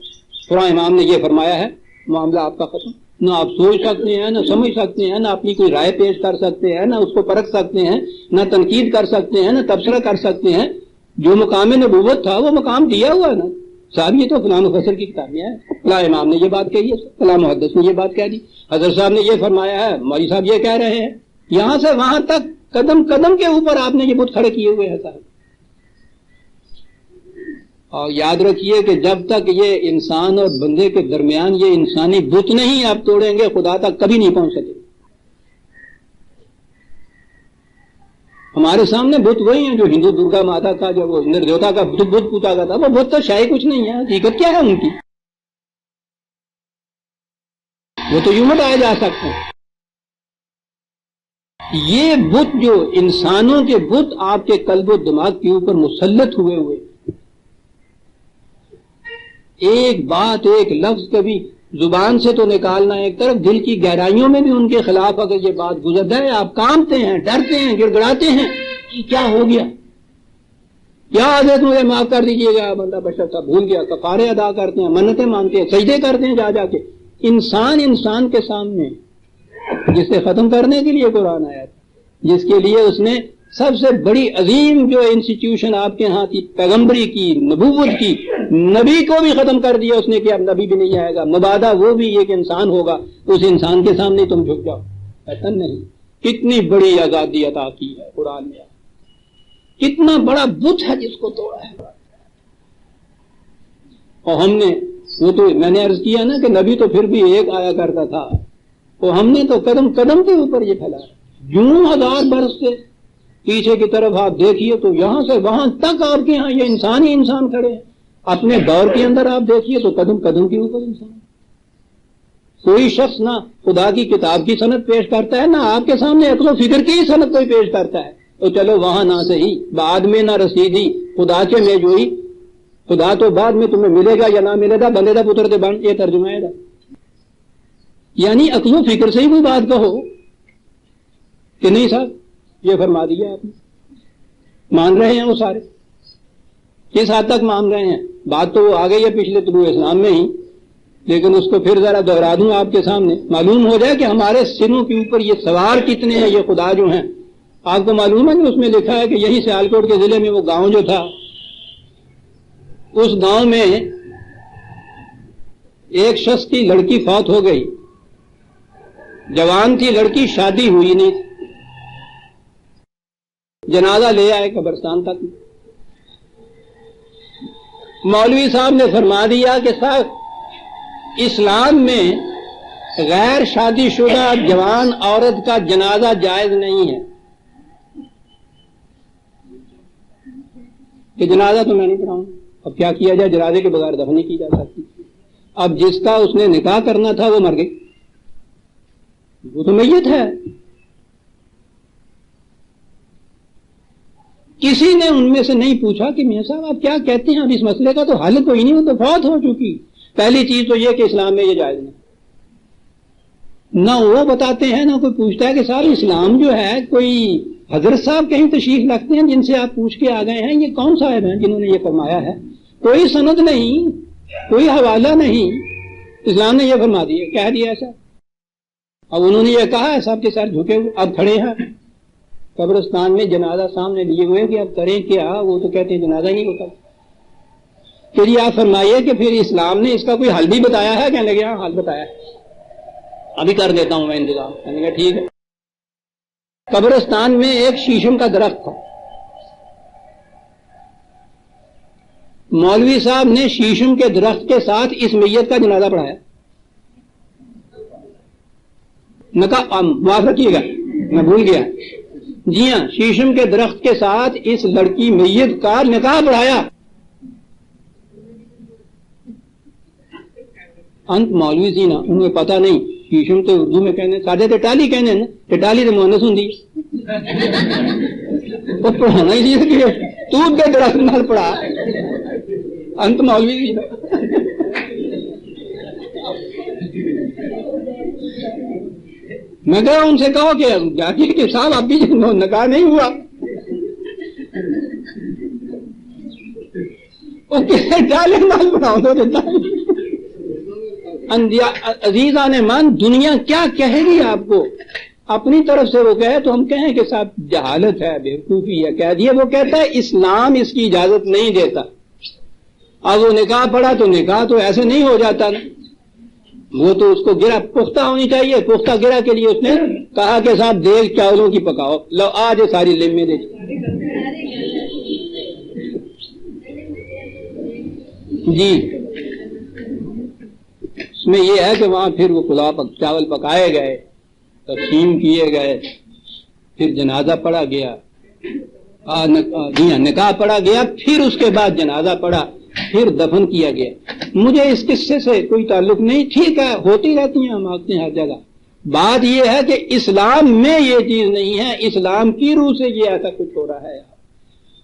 قرآن امام نے یہ فرمایا ہے، معاملہ آپ کا ختم، نہ آپ سوچ سکتے ہیں، نہ سمجھ سکتے ہیں، نہ اپنی کوئی رائے پیش کر سکتے ہیں، نہ اس کو پرکھ سکتے ہیں، نہ تنقید کر سکتے ہیں، نہ تبصرہ کر سکتے ہیں۔ جو مقام نبوت تھا وہ مقام دیا ہوا ہے نا صاحب، یہ تو فلاں مفسر کی کتاب میں ہے، فلاں امام نے یہ بات کہی ہے، فلاں محدث نے یہ بات کہہ دی، حضرت صاحب نے یہ فرمایا ہے، مولوی صاحب یہ کہہ رہے ہیں، یہاں سے وہاں تک قدم قدم کے اوپر آپ نے یہ بت کھڑے کیے ہوئے ہیں صاحب۔ اور یاد رکھیے کہ جب تک یہ انسان اور بندے کے درمیان یہ انسانی بت نہیں آپ توڑیں گے، خدا تک کبھی نہیں پہنچ سکے۔ ہمارے سامنے بت وہی ہیں جو ہندو درگا ماتا کا، جو وہ نردیوتا کا بت پوتا کا تھا، وہ بت تو شاید کچھ نہیں ہے، حقیقت کیا ہے ان کی؟ وہ تو یوں مٹائے جا سکتے ہیں۔ یہ بت جو انسانوں کے بت آپ کے قلب و دماغ کے اوپر مسلط ہوئے ایک بات ایک لفظ کبھی زبان سے تو نکالنا ایک طرف، دل کی گہرائیوں میں بھی ان کے خلاف اگر یہ بات گزر جائے آپ کانپتے ہیں، ڈرتے ہیں، گڑ گڑاتے ہیں کہ کیا ہو گیا، کیا حضرت مجھے معاف کر دیجیے گا، بندہ بشر تھا بھول گیا، کفارے ادا کرتے ہیں، منتیں مانتے ہیں، سجدے کرتے ہیں جا کے۔ انسان کے سامنے جسے ختم کرنے کے لیے قرآن آیا تھا، جس کے لیے اس نے سب سے بڑی عظیم جو انسٹیٹیوشن آپ کے ہاں تھی، پیغمبری کی، نبوت کی، نبی کو بھی ختم کر دیا اس نے کہ اب نبی بھی نہیں آئے گا، مبادہ وہ بھی ایک انسان ہوگا، اس انسان کے سامنے تم جھک جاؤ، ایسا نہیں۔ کتنی بڑی آزادی عطا کی ہے قرآن نے، کتنا بڑا بت ہے جس کو توڑا ہے۔ اور ہم نے وہ تو میں نے عرض کیا نا کہ نبی تو پھر بھی ایک آیا کرتا تھا، اور ہم نے تو قدم قدم کے اوپر یہ پھیلایا، یوں 1000 برس سے پیچھے کی طرف آپ دیکھیے تو یہاں سے وہاں تک آپ کے یہاں یہ انسان ہی انسان کھڑے ہیں۔ اپنے دور کے اندر آپ دیکھیے تو قدم قدم کے اوپر انسان، کوئی شخص نہ خدا کی کتاب کی سند پیش کرتا ہے، نہ آپ کے سامنے عقل و فکر کی سند کوئی پیش کرتا ہے، تو چلو وہاں نہ صحیح، بعد میں نہ رسیدی خدا کے میں جوئی، خدا تو بعد میں تمہیں ملے گا یا نہ ملے گا، بندے دا پتر دے بن، یہ ترجمہ ہے۔ یعنی عقل و فکر سے ہی کوئی بات کہو کہ نہیں صاحب یہ فرما دیا آپ نے، مان رہے ہیں وہ سارے، کس حد تک مان رہے ہیں؟ بات تو وہ آ گئی ہے پچھلے طلوع اسلام میں ہی، لیکن اس کو پھر ذرا دوہرا دوں آپ کے سامنے، معلوم ہو جائے کہ ہمارے سروں کے اوپر یہ سوار کتنے ہیں یہ خدا جو ہیں۔ آپ کو معلوم ہے کہ اس میں لکھا ہے کہ یہی سیالکوٹ کے ضلع میں وہ گاؤں جو تھا، اس گاؤں میں ایک شخص کی لڑکی فوت ہو گئی، جوان تھی لڑکی، شادی ہوئی نہیں تھی، جنازہ لے آئے قبرستان تک، مولوی صاحب نے فرما دیا کہ صاحب اسلام میں غیر شادی شدہ جوان عورت کا جنازہ جائز نہیں ہے، کہ جنازہ تو میں نہیں پڑھاؤں، اب کیا کیا جائے، جنازے کے بغیر دفن نہیں کی جا سکتی۔ اب جس کا اس نے نکاح کرنا تھا وہ مر گئی، وہ تو میت ہے۔ کسی نے ان میں سے نہیں پوچھا کہ میاں صاحب آپ کیا کہتے ہیں، اب اس مسئلے کا تو حل کوئی نہیں، وہ تو فوت ہو چکی۔ پہلی چیز تو یہ کہ اسلام میں یہ جائز نہیں، نہ وہ بتاتے ہیں نہ کوئی پوچھتا ہے کہ صاحب اسلام جو ہے، کوئی حضرت صاحب کہیں تشریف رکھتے ہیں جن سے آپ پوچھ کے آ گئے ہیں یہ کون صاحب ہیں جنہوں نے یہ فرمایا ہے، کوئی سند نہیں، کوئی حوالہ نہیں، اسلام نے یہ فرما دیا، کہہ دیا ایسا۔ اب انہوں نے یہ کہا ہے سب کے سر جھکے ہوئے، اب کھڑے ہیں قبرستان میں جنازہ سامنے لیے ہوئے کہ اب کریں کیا، وہ تو کہتے ہیں جنازہ ہی نہیں ہوتا۔ پھر یہ آپ فرمائیے کہ پھر اسلام نے اس کا کوئی حل بھی بتایا ہے؟ کہنے لگے ہاں حل بتایا ہے، ابھی کر دیتا ہوں میں انتظام۔ کہنے لگا ٹھیک ہے۔ قبرستان میں ایک شیشم کا درخت تھا، مولوی صاحب نے شیشم کے درخت کے ساتھ اس میت کا جنازہ پڑھایا۔ معاف رکھیے گا میں بھول گیا، جی ہاں، شیشم کے درخت کے ساتھ اس لڑکی میت کا نکاح پڑھایا۔ انت مولوی سی نا، انہیں پتہ نہیں، شیشم تو اردو میں کہنے سادے تے ٹالی کہنے نا، تے ٹالی تے مؤنث ہوندی، وہ پڑھانا ہی نہیں کہ تو دے درخت نال پڑھا انت مولوی کی. میں کہا ان سے کہو کہ جا کے صاحب اب بھی نکاح نہیں ہوا. وہ کسے ڈالے نال پڑھاؤ تو دیتا. عزیزان مان دنیا کیا کہے گی آپ کو؟ اپنی طرف سے وہ کہے تو ہم کہیں کہ صاحب جہالت ہے، بیوقوفی ہے، کہہ دیے. وہ کہتا ہے اسلام اس کی اجازت نہیں دیتا. اب وہ نکاح پڑا تو نکاح تو ایسے نہیں ہو جاتا نا، وہ تو اس کو گرا پختہ ہونی چاہیے. پختہ گرا کے لیے اس نے کہا کہ صاحب دیگ چاولوں کی پکاؤ، لو آج ساری لمے دے. جی اس میں یہ ہے کہ وہاں پھر وہ پلاؤ چاول پکائے گئے، تقسیم کیے گئے، پھر جنازہ پڑھا گیا. جی ہاں نکاح پڑھا گیا، پھر اس کے بعد جنازہ پڑھا، پھر دفن کیا گیا. مجھے اس قصے سے کوئی تعلق نہیں، ٹھیک ہے ہوتی رہتی ہیں، ہم آتے ہیں ہر جگہ. بات یہ ہے کہ اسلام میں یہ چیز نہیں ہے، اسلام کی روح سے یہ ایسا کچھ ہو رہا ہے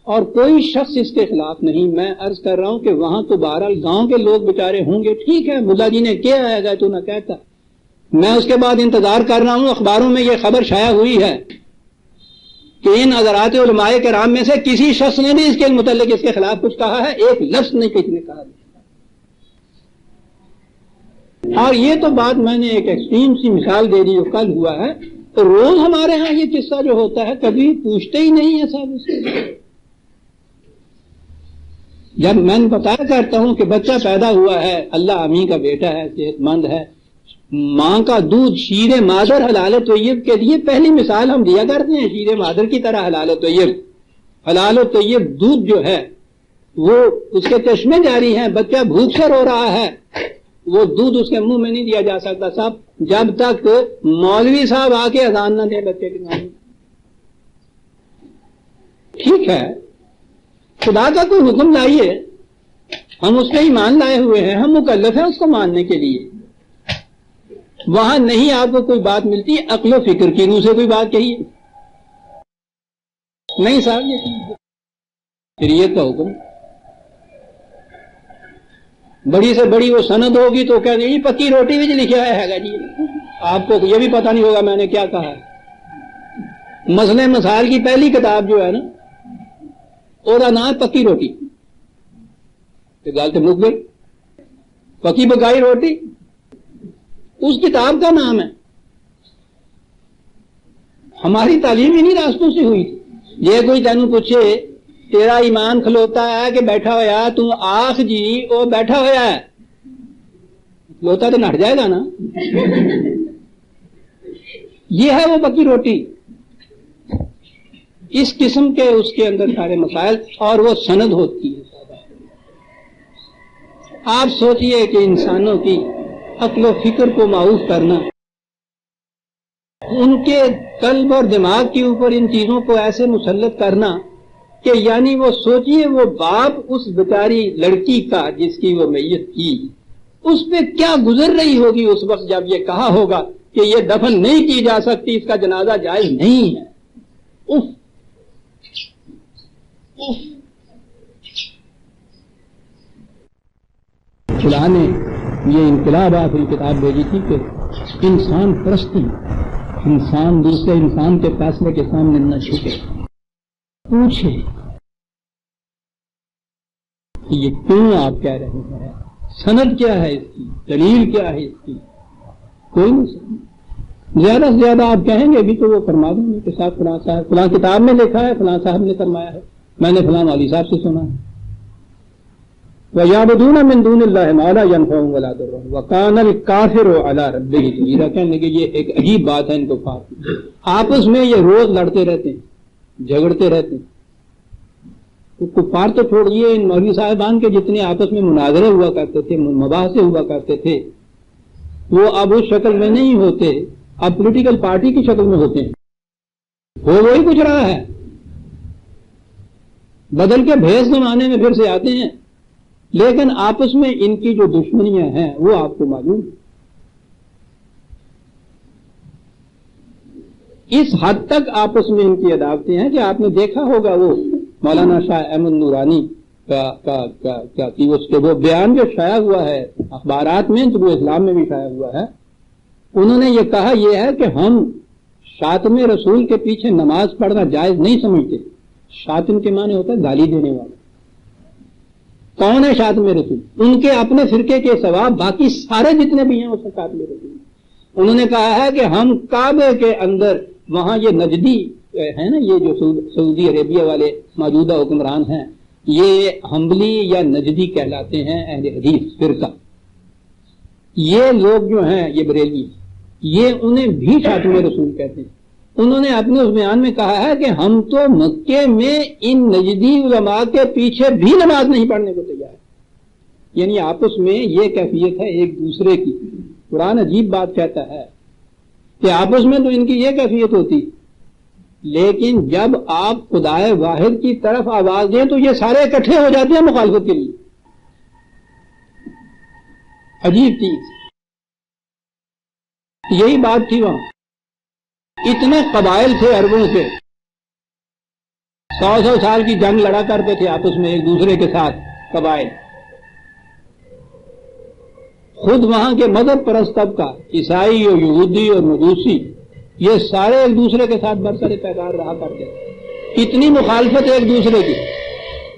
اور کوئی شخص اس کے خلاف نہیں. میں عرض کر رہا ہوں کہ وہاں تو بہرحال گاؤں کے لوگ بیچارے ہوں گے، ٹھیک ہے ملا جی نے کیا ہے تو نہ کہتا. میں اس کے بعد انتظار کر رہا ہوں، اخباروں میں یہ خبر شائع ہوئی ہے کہ ان حضرات علماء کرام میں سے کسی شخص نے بھی اس کے متعلق اس کے خلاف کچھ کہا ہے، ایک لفظ نہیں کسی نے کہا. اور یہ تو بات میں نے ایک ایکسٹریم سی مثال دے دی جو کل ہوا ہے. تو روز ہمارے ہاں یہ قصہ جو ہوتا ہے کبھی پوچھتے ہی نہیں ہے صاحب اس سے. جب میں بتایا کرتا ہوں کہ بچہ پیدا ہوا ہے، اللہ امی کا بیٹا ہے، صحت مند ہے، ماں کا دودھ شیر مادر حلال طیب کے لیے پہلی مثال ہم دیا کرتے ہیں. شیر مادر کی طرح حلال طیب، حلال طیب دودھ جو ہے وہ اس کے چشمے جاری ہیں. بچہ بھوک سے رو رہا ہے، وہ دودھ اس کے منہ میں نہیں دیا جا سکتا صاحب جب تک مولوی صاحب آ کے اذان نہ دے بچے کے نام. ٹھیک ہے خدا کا کوئی حکم لائیے، ہم اس پہ ایمان لائے ہوئے ہیں، ہم مکلف ہیں اس کو ماننے کے لیے. وہاں نہیں آپ کو کوئی بات ملتی عقل و فکر کی روح سے کوئی بات کہیے نہیں صاحب یہ شریعت کا حکم. بڑی سے بڑی وہ سند ہوگی تو کہہ دیں پکی روٹی بھی لکھا ہے جی، آپ کو یہ بھی پتہ نہیں ہوگا میں نے کیا کہا ہے. مسئلے مسائل کی پہلی کتاب جو ہے نا وہ نام ہے پکی روٹی. گل تو مک گئی، پکی پکائی روٹی اس کتاب کا نام ہے. ہماری تعلیم انہی راستوں سے ہوئی. یہ کوئی تینوں پوچھے تیرا ایمان کھلوتا ہے کہ بیٹھا ہوا، تو آخ جی وہ بیٹھا ہوا ہے، کھلوتا تو نٹ جائے گا نا. یہ ہے وہ پکی روٹی. اس قسم کے اس کے اندر سارے مسائل اور وہ سند ہوتی ہے. آپ سوچئے کہ انسانوں کی عقل و فکر کو معاف کرنا، ان کے قلب اور دماغ کے اوپر ان چیزوں کو ایسے مسلط کرنا کہ یعنی وہ سوچئے وہ باپ اس بیچاری لڑکی کا جس کی وہ میت کی اس پہ کیا گزر رہی ہوگی اس وقت جب یہ کہا ہوگا کہ یہ دفن نہیں کی جا سکتی، اس کا جنازہ جائز نہیں ہے. اف خدا نے یہ انقلاب آخری کتاب بھیجی تھی کہ انسان پرستی، انسان دوسرے انسان کے فیصلے کے سامنے نہ جھکے، پوچھے کہ یہ کیوں آپ کہہ رہے ہیں، سند کیا ہے اس کی، دلیل کیا ہے اس کی. کوئی نہیں. زیادہ سے زیادہ آپ کہیں گے بھی تو وہ فرما دیں گے کہ صاحب فلاں صاحب فلاں کتاب میں لکھا ہے، فلاں صاحب نے فرمایا ہے، میں نے فلاں والی صاحب سے سنا ہے. وَيَعْبُدُونَ مِن دُونِ اللَّهِ مَا لَا يَنفَعُهُمْ وَلَا يَضُرُّهُمْ وَكَانَ الْكَافِرُ عَلَىٰ رَبِّهِ ظَهِيرًا. کہنے کہ یہ ایک عجیب بات ہے ان کو کفار آپس میں یہ روز لڑتے رہتے ہیں، جھگڑتے رہتے ہیں. تو کفار تو چھوڑیے، ان مولوی صاحبان کے جتنے آپس میں مناظرے ہوا کرتے تھے، مباحثے ہوا کرتے تھے، وہ اب اس شکل میں نہیں ہوتے، اب پولیٹیکل پارٹی کی شکل میں ہوتے ہیں. وہی کچھ رہا ہے، بدل کے بھیس زمانے میں پھر سے آتے ہیں، لیکن آپس میں ان کی جو دشمنیاں ہیں وہ آپ کو معلوم. اس حد تک آپس میں ان کی عداوتیں ہیں کہ آپ نے دیکھا ہوگا وہ مولانا شاہ احمد نورانی اس کے وہ بیان جو شائع ہوا ہے اخبارات میں، جو اسلام میں بھی شائع ہوا ہے، انہوں نے یہ کہا یہ ہے کہ ہم شاتم رسول کے پیچھے نماز پڑھنا جائز نہیں سمجھتے۔ شاتم کے معنی ہوتا ہے گالی دینے والا۔ کون ہے شاتم رسول؟ ان کے اپنے فرقے کے سوا باقی سارے جتنے بھی ہیں وہ سب شاتم رسول۔ انہوں نے کہا ہے کہ ہم کعبے کے اندر وہاں یہ نجدی ہے نا، یہ جو سعودی عربیہ والے موجودہ حکمران ہیں، یہ حنبلی یا نجدی کہلاتے ہیں، اہل حدیث فرقہ۔ یہ لوگ جو ہیں یہ بریلوی، یہ انہیں بھی شاتم رسول کہتے ہیں۔ انہوں نے اپنے اس بیان میں کہا ہے کہ ہم تو مکے میں ان نجدی علماء کے پیچھے بھی نماز نہیں پڑھنے کو تیار ہے۔ یعنی آپس میں یہ کیفیت ہے ایک دوسرے کی۔ قرآن عجیب بات کہتا ہے کہ آپس میں تو ان کی یہ کیفیت ہوتی، لیکن جب آپ خدائے واحد کی طرف آواز دیں تو یہ سارے اکٹھے ہو جاتے ہیں مخالفت کے لیے۔ عجیب چیز، یہی بات تھی وہاں۔ اتنے قبائل تھے عربوں کے، 100 سال کی جنگ لڑا کرتے تھے آپس میں ایک دوسرے کے ساتھ قبائل۔ خود وہاں کے مذہب پرست طبقہ، عیسائی اور یہودی اور مجوسی، یہ سارے ایک دوسرے کے ساتھ برسر پیکار رہا کرتے تھے۔ اتنی مخالفت ایک دوسرے کی،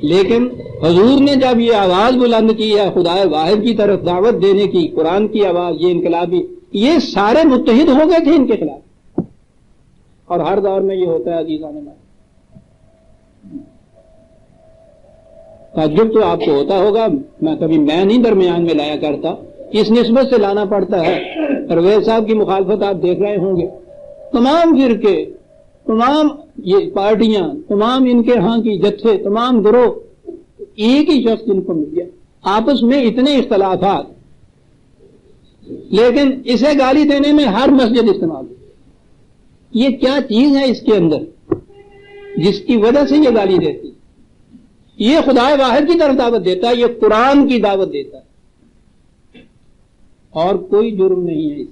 لیکن حضور نے جب یہ آواز بلند کی ہے خدائے واحد کی طرف دعوت دینے کی، قرآن کی آواز، یہ انقلابی، یہ سارے متحد ہو گئے تھے ان کے خلاف۔ اور ہر دور میں یہ ہوتا ہے عزیزان ہمارے۔ تعجب تو آپ کو ہوتا ہوگا، کبھی میں نہیں درمیان میں لایا کرتا، اس نسبت سے لانا پڑتا ہے۔ پرویز صاحب کی مخالفت آپ دیکھ رہے ہوں گے، تمام فرقے، تمام یہ پارٹیاں، تمام ان کے ہاں کی جتھے، تمام گروہ، ایک ہی شخص ان کو مل گیا، آپس میں اتنے اختلافات، لیکن اسے گالی دینے میں ہر مسجد استعمال ہوتی۔ یہ کیا چیز ہے اس کے اندر جس کی وجہ سے یہ گالی دیتی؟ یہ خدا واحد کی طرف دعوت دیتا ہے، یہ قرآن کی دعوت دیتا ہے، اور کوئی جرم نہیں ہے۔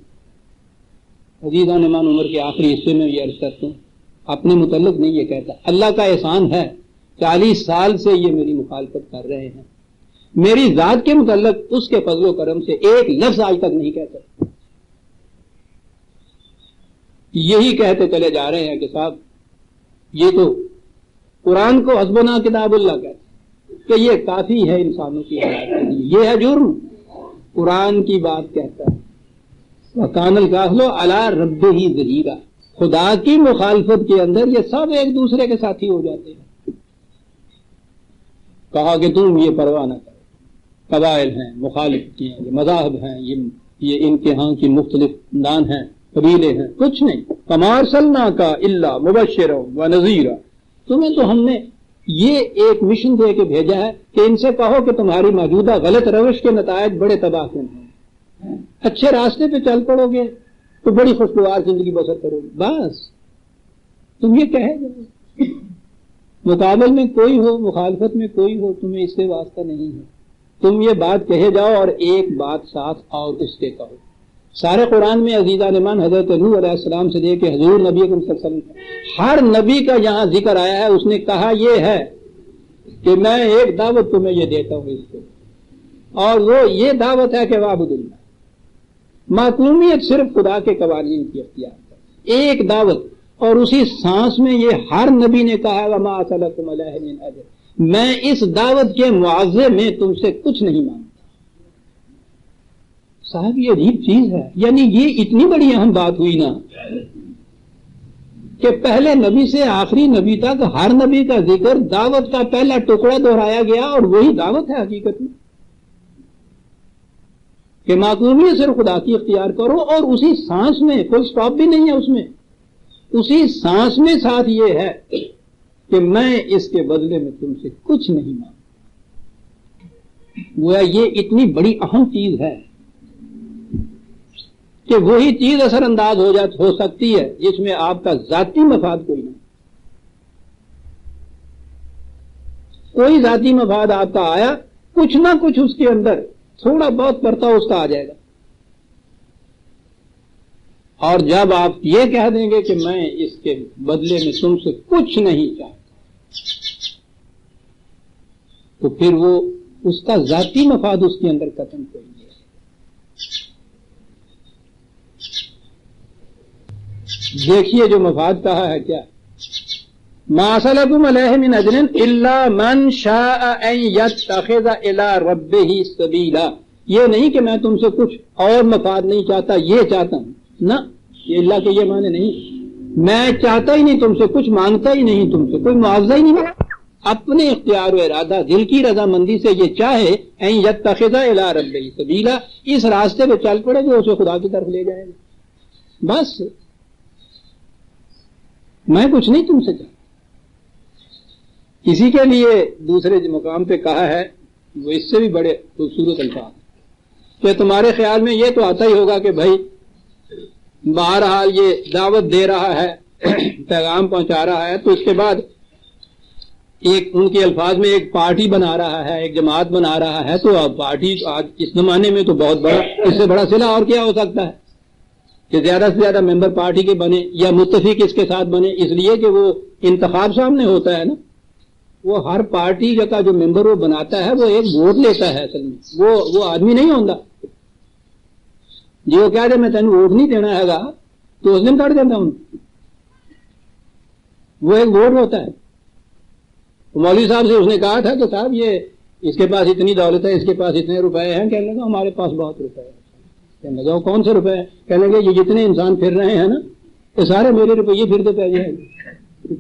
عزیزان امان عمر کے آخری حصے میں یہ عرض کرتا ہوں، اپنے متعلق نہیں یہ کہتا، اللہ کا احسان ہے 40 سال سے یہ میری مخالفت کر رہے ہیں، میری ذات کے متعلق اس کے فضل و کرم سے ایک لفظ آج تک نہیں کہتا، یہی کہتے چلے جا رہے ہیں کہ صاحب یہ تو قرآن کو حسبنا کتاب اللہ کہتے کہ یہ کافی ہے انسانوں کی حیات کے لیے، یہ ہے جرم، قرآن کی بات کہتا ہے۔ وَكَانَ الْكَافِرُ عَلَىٰ رَبِّهِ ظَهِيرًا، خدا کی مخالفت کے اندر یہ سب ایک دوسرے کے ساتھی ہو جاتے ہیں۔ کہا کہ تم یہ پرواہ نہ کرو، قبائل ہیں، مخالف ہیں، یہ مذاہب ہیں، یہ ان کے ہاں کی مختلف خاندان ہیں، قبیلے ہیں، کچھ نہیں۔ وَمَا أَرْسَلْنَاكَ إِلَّا مُبَشِّرًا وَنَذِيرًا، تمہیں تو ہم نے یہ ایک مشن دے کے بھیجا ہے کہ ان سے کہو کہ تمہاری موجودہ غلط روش کے نتائج بڑے تباہ کن ہیں، اچھے راستے پہ چل پڑو گے تو بڑی خوشگوار زندگی بسر کرو گے، بس تم یہ کہے گا، مقابل میں کوئی ہو، مخالفت میں کوئی ہو، تمہیں اس سے واسطہ نہیں ہے، تم یہ بات کہے جاؤ اور ایک بات ساتھ اور اس کے کہو۔ سارے قرآن میں عزیزان امان حضرت نوح علیہ السلام سے دے کے حضور نبی اکرم صلی اللہ علیہ وسلم، ہر نبی کا یہاں ذکر آیا ہے، اس نے کہا یہ ہے کہ میں ایک دعوت تمہیں یہ دیتا ہوں اس کو، اور وہ یہ دعوت ہے کہ وعبد اللہ، معصومیت صرف خدا کے قوانین کی اختیار ہے، ایک دعوت، اور اسی سانس میں یہ ہر نبی نے کہا ہے وما اسألکم علیہ من اجر، میں اس دعوت کے معاوضے میں تم سے کچھ نہیں مانگتا۔ صاحب یہ عجیب چیز ہے، یعنی یہ اتنی بڑی اہم بات ہوئی نا کہ پہلے نبی سے آخری نبی تک ہر نبی کا ذکر، دعوت کا پہلا ٹکڑا دہرایا گیا، اور وہی دعوت ہے حقیقت میں کہ معصومیت صرف خدا کی اختیار کرو، اور اسی سانس میں فل سٹاپ بھی نہیں ہے، اس میں اسی سانس میں ساتھ یہ ہے کہ میں اس کے بدلے میں تم سے کچھ نہیں مانگتا۔ گویا یہ اتنی بڑی اہم چیز ہے کہ وہی چیز اثر انداز ہو سکتی ہے جس میں آپ کا ذاتی مفاد کوئی نہیں، کوئی ذاتی مفاد آپ کا آیا، کچھ نہ کچھ اس کے اندر تھوڑا بہت پرتا اس کا آ جائے گا، اور جب آپ یہ کہہ دیں گے کہ میں اس کے بدلے میں تم سے کچھ نہیں چاہتا، تو پھر وہ اس کا ذاتی مفاد اس کے اندر ختم کر دیا۔ دیکھیے جو مفاد کہا ہے کیا، ما سلکم علیہ من اجر الا من شاء ان یتخذ الی ربہ سبیلا، یہ نہیں کہ میں تم سے کچھ اور مفاد نہیں چاہتا، یہ چاہتا ہوں، نہ، یہ اللہ کے یہ معنی نہیں، میں چاہتا ہی نہیں تم سے کچھ، مانگتا ہی نہیں تم سے کوئی معاوضہ ہی نہیں، اپنے اختیار و ارادہ دل کی رضامندی سے یہ چاہے ان یتخذ الی ربہ سبیلا، اس راستے پہ چل پڑے جو اسے خدا کی طرف لے جائے گا، بس میں کچھ نہیں تم سے چاہتا۔ اسی کے لیے دوسرے مقام پہ کہا ہے، وہ اس سے بھی بڑے خوبصورت الفاظ کہ تمہارے خیال میں یہ تو آتا ہی ہوگا کہ بھائی بہرحال یہ دعوت دے رہا ہے، پیغام پہنچا رہا ہے، تو اس کے بعد ایک ان کے الفاظ میں ایک پارٹی بنا رہا ہے، ایک جماعت بنا رہا ہے، تو اب پارٹی آج اس زمانے میں تو بہت بڑا، اس سے بڑا صلہ اور کیا ہو سکتا ہے کہ زیادہ سے زیادہ ممبر پارٹی کے بنے یا متفق اس کے ساتھ بنے، اس لیے کہ وہ انتخاب سامنے ہوتا ہے نا، وہ ہر پارٹی کا جو ممبر وہ بناتا ہے وہ ایک ووٹ لیتا ہے، اصل میں وہ آدمی نہیں ہوتا جی، وہ کہہ دے میں تینوں ووٹ نہیں دینا ہے گا تو اس دن کٹ دیتا ہوں، وہ ایک ووٹ ہوتا ہے۔ مولوی صاحب سے اس نے کہا تھا کہ صاحب یہ اس کے پاس اتنی دولت ہے، اس کے پاس اتنے روپے ہیں، کہنے لگا ہمارے پاس بہت روپے ہیں، کہنے لگا کون سے روپے ہیں، کہنے لگے یہ جتنے انسان پھر رہے ہیں نا یہ سارے میرے روپیے پھرتے پہ جائیں گے،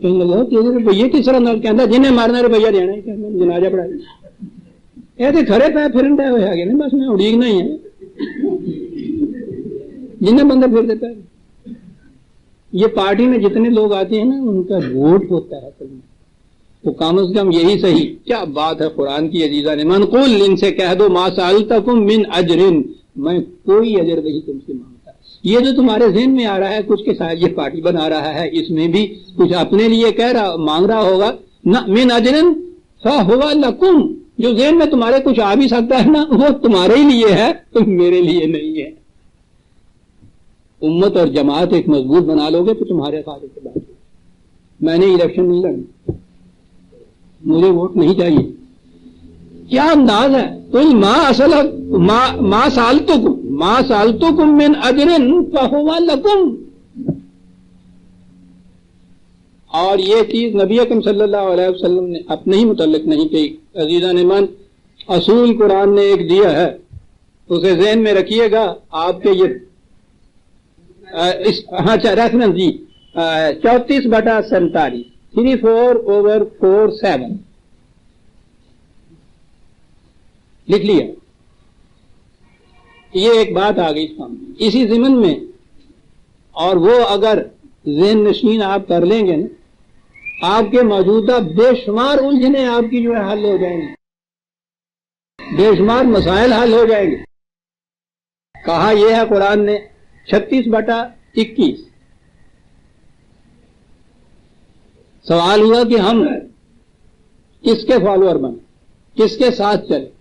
کہنے لگا تیرے روپیے کس طرح، کہتا جنہیں مارنا روپیہ دینا ہے، جنازہ پڑھا یہ تو کھڑے پہ پھرن پہ ہوا گیا نا، بس میں اڑیگنا ہی ہے، جنہیں بندے پھر دیتا ہے۔ یہ پارٹی میں جتنے لوگ آتے ہیں نا ان کا ووٹ ہوتا ہے، تو کم از کم یہی صحیح، کیا بات ہے قرآن کی عزیزان، من قل ان سے کہہ دو ما سألتکم من اجر، میں کوئی اجر نہیں تم سے مانگتا، یہ جو تمہارے ذہن میں آ رہا ہے کچھ کے ساتھ یہ پارٹی بنا رہا ہے، اس میں بھی کچھ اپنے لیے کہہ رہا مانگ رہا ہوگا، نہ من اجر فہو لکم، جو ذہن میں تمہارے کچھ آ بھی سکتا ہے نا وہ تمہارے ہی لیے ہے، تم میرے لیے نہیں ہے۔ امت اور جماعت ایک مضبوط بنا لو گے تو تمہارے ساتھ کے بات، میں نے الیکشن نہیں لڑنا، مجھے ووٹ نہیں چاہیے، کیا انداز ہے، قل ما سألتکم من اجر فہو لکم، اور یہ چیز نبی اکرم صلی اللہ علیہ وسلم نے اپنے ہی متعلق نہیں کہی، عزیزان من اصول قرآن نے ایک دیا ہے، اسے ذہن میں رکھیے گا، آپ کے یہ ریفرنس جی 34/47 34/47 لکھ لیا، یہ ایک بات آ گئی سامنے اسی ضمن میں، اور وہ اگر ذہن نشین آپ کر لیں گے نا، آپ کے موجودہ بے شمار الجھنیں آپ کی جو ہے حل ہو جائیں گی، بے شمار مسائل حل ہو جائیں گے۔ کہا یہ ہے قرآن نے 36/21، سوال ہوا کہ ہم کس کے فالوور بنیں، کس کے ساتھ چلیں،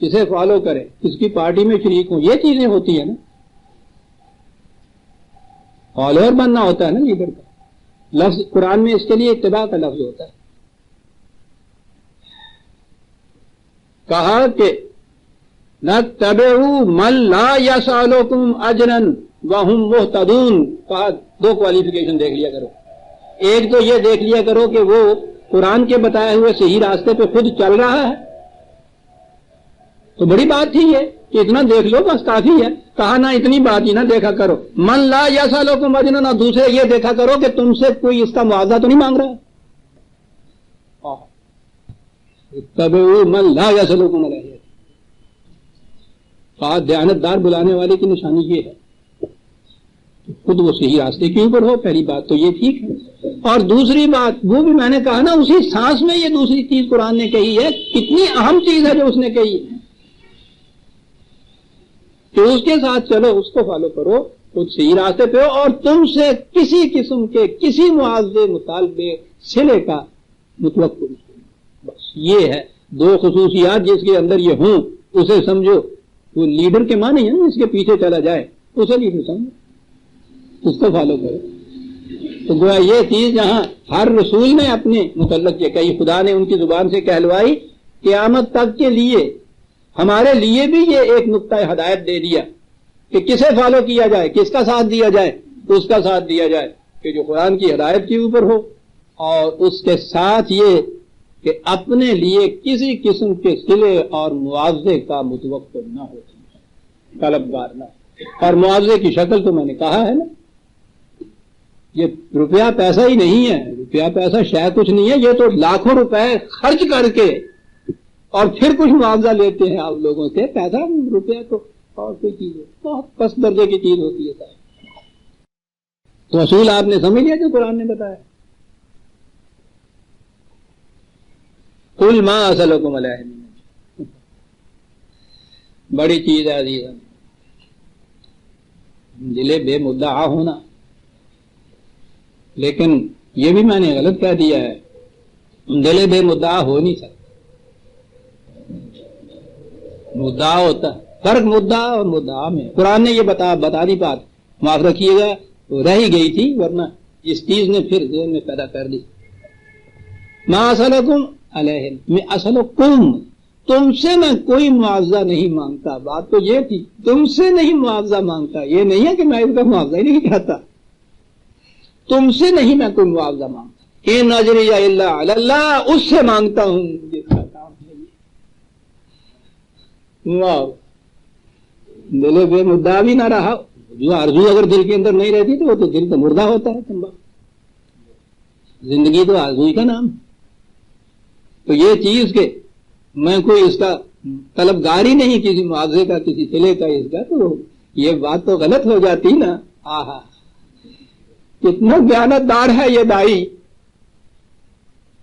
کسے فالو کریں، کس کی پارٹی میں شریک ہوں، یہ چیزیں ہوتی ہیں نا، فالوور بننا ہوتا ہے نا لیڈر کا، لفظ قرآن میں اس کے لیے اتباع کا لفظ ہوتا ہے۔ کہا کہ نَتَّبِعُوا مَن لَا يَسْأَلُكُمْ أَجْرًا وَهُمْ مُهْتَدُونَ، کہا دو کوالیفیکیشن دیکھ لیا کرو، ایک تو یہ دیکھ لیا کرو کہ وہ قرآن کے بتائے ہوئے صحیح راستے پہ خود چل رہا ہے، تو بڑی بات تھی یہ کہ اتنا دیکھ لو بس کافی ہے، کہا نہ اتنی بات ہی نہ دیکھا کرو، من لا یسألکم اجرا، دوسرے یہ دیکھا کرو کہ تم سے کوئی اس کا معاوضہ تو نہیں مانگ رہا، اتبعوا من لا یسألکم اجرا، کہا دیانتدار بلانے والے کی نشانی یہ ہے خود وہ صحیح راستے کے اوپر ہو، پہلی بات تو یہ ٹھیک ہے، اور دوسری بات وہ بھی میں نے کہا نا اسی سانس میں یہ دوسری چیز قرآن نے کہی ہے، کتنی اہم چیز ہے جو اس نے کہی ہے کہ اس کے ساتھ چلو، اس کو فالو کرو، خود صحیح راستے پہ ہو، اور تم سے کسی قسم کے کسی معاوضے مطالبے صلے کا متوقع نہیں، بس یہ ہے دو خصوصیات جس کے اندر یہ ہوں اسے سمجھو، وہ لیڈر کے معنی ہے نا، اس کے پیچھے چلا جائے اسے لیڈر سمجھو، اس کو فالو کرو. تو گویا یہ چیز جہاں ہر رسول نے اپنے متعلق یہ کہی، خدا نے ان کی زبان سے کہلوائی، قیامت تک کے لیے ہمارے لیے بھی یہ ایک نقطہ ہدایت دے دیا کہ کسے فالو کیا جائے، کس کا ساتھ دیا جائے. تو اس کا ساتھ دیا جائے کہ جو قرآن کی ہدایت کے اوپر ہو، اور اس کے ساتھ یہ کہ اپنے لیے کسی قسم کے صلے اور معاوضے کا متوقع نہ ہو، طلبگار نہ ہو. اور معاوضے کی شکل تو میں نے کہا ہے نا، یہ روپیہ پیسہ ہی نہیں ہے، روپیہ پیسہ شے کچھ نہیں ہے، یہ تو لاکھوں روپے خرچ کر کے اور پھر کچھ معاوضہ لیتے ہیں آپ لوگوں سے. پیسہ روپیہ تو اور کوئی چیز ہے، بہت پست درجے کی چیز ہوتی ہے. تو اصول آپ نے سمجھ لیا جو قرآن نے بتایا. قل ما اسألکم علیہ من اجر. بڑی چیز ہے عزیز، دل بے مدعا ہونا. لیکن یہ بھی میں نے غلط کہہ دیا ہے، دل بے مدعا ہو نہیں سکتا. مدعا ہوتا ہے، فرق مدعا اور مدعا میں. قرآن نے یہ بتا دی بات، معاف رکھیے گا، تو رہ ہی گئی تھی، ورنہ اس چیز نے پھر ذہن میں پیدا کر دی. ما اسألکم علیہ میں اسألکم، تم سے میں کوئی معاوضہ نہیں مانگتا. بات تو یہ تھی، تم سے نہیں معاوضہ مانگتا. یہ نہیں ہے کہ میں اس کا معاوضہ ہی نہیں چاہتا، تم سے نہیں میں کوئی معاوضہ مانگتا. ان اجری الا علی اللہ، اس سے مانگتا ہوں جس کا کام ہے یہ. واہ، دل بے مدعا بھی نہ رہا. جو آرزو اگر دل کے اندر نہیں رہتی تو وہ تو دل تو مردہ ہوتا ہے. تمبا زندگی تو آرزو کا نام. تو یہ چیز کہ میں کوئی اس کا طلبگار ہی نہیں، کسی معاوضے کا، کسی صلے کا، اس کا، تو یہ بات تو غلط ہو جاتی نا. آہا، کتنا دیانتدار ہے یہ دائی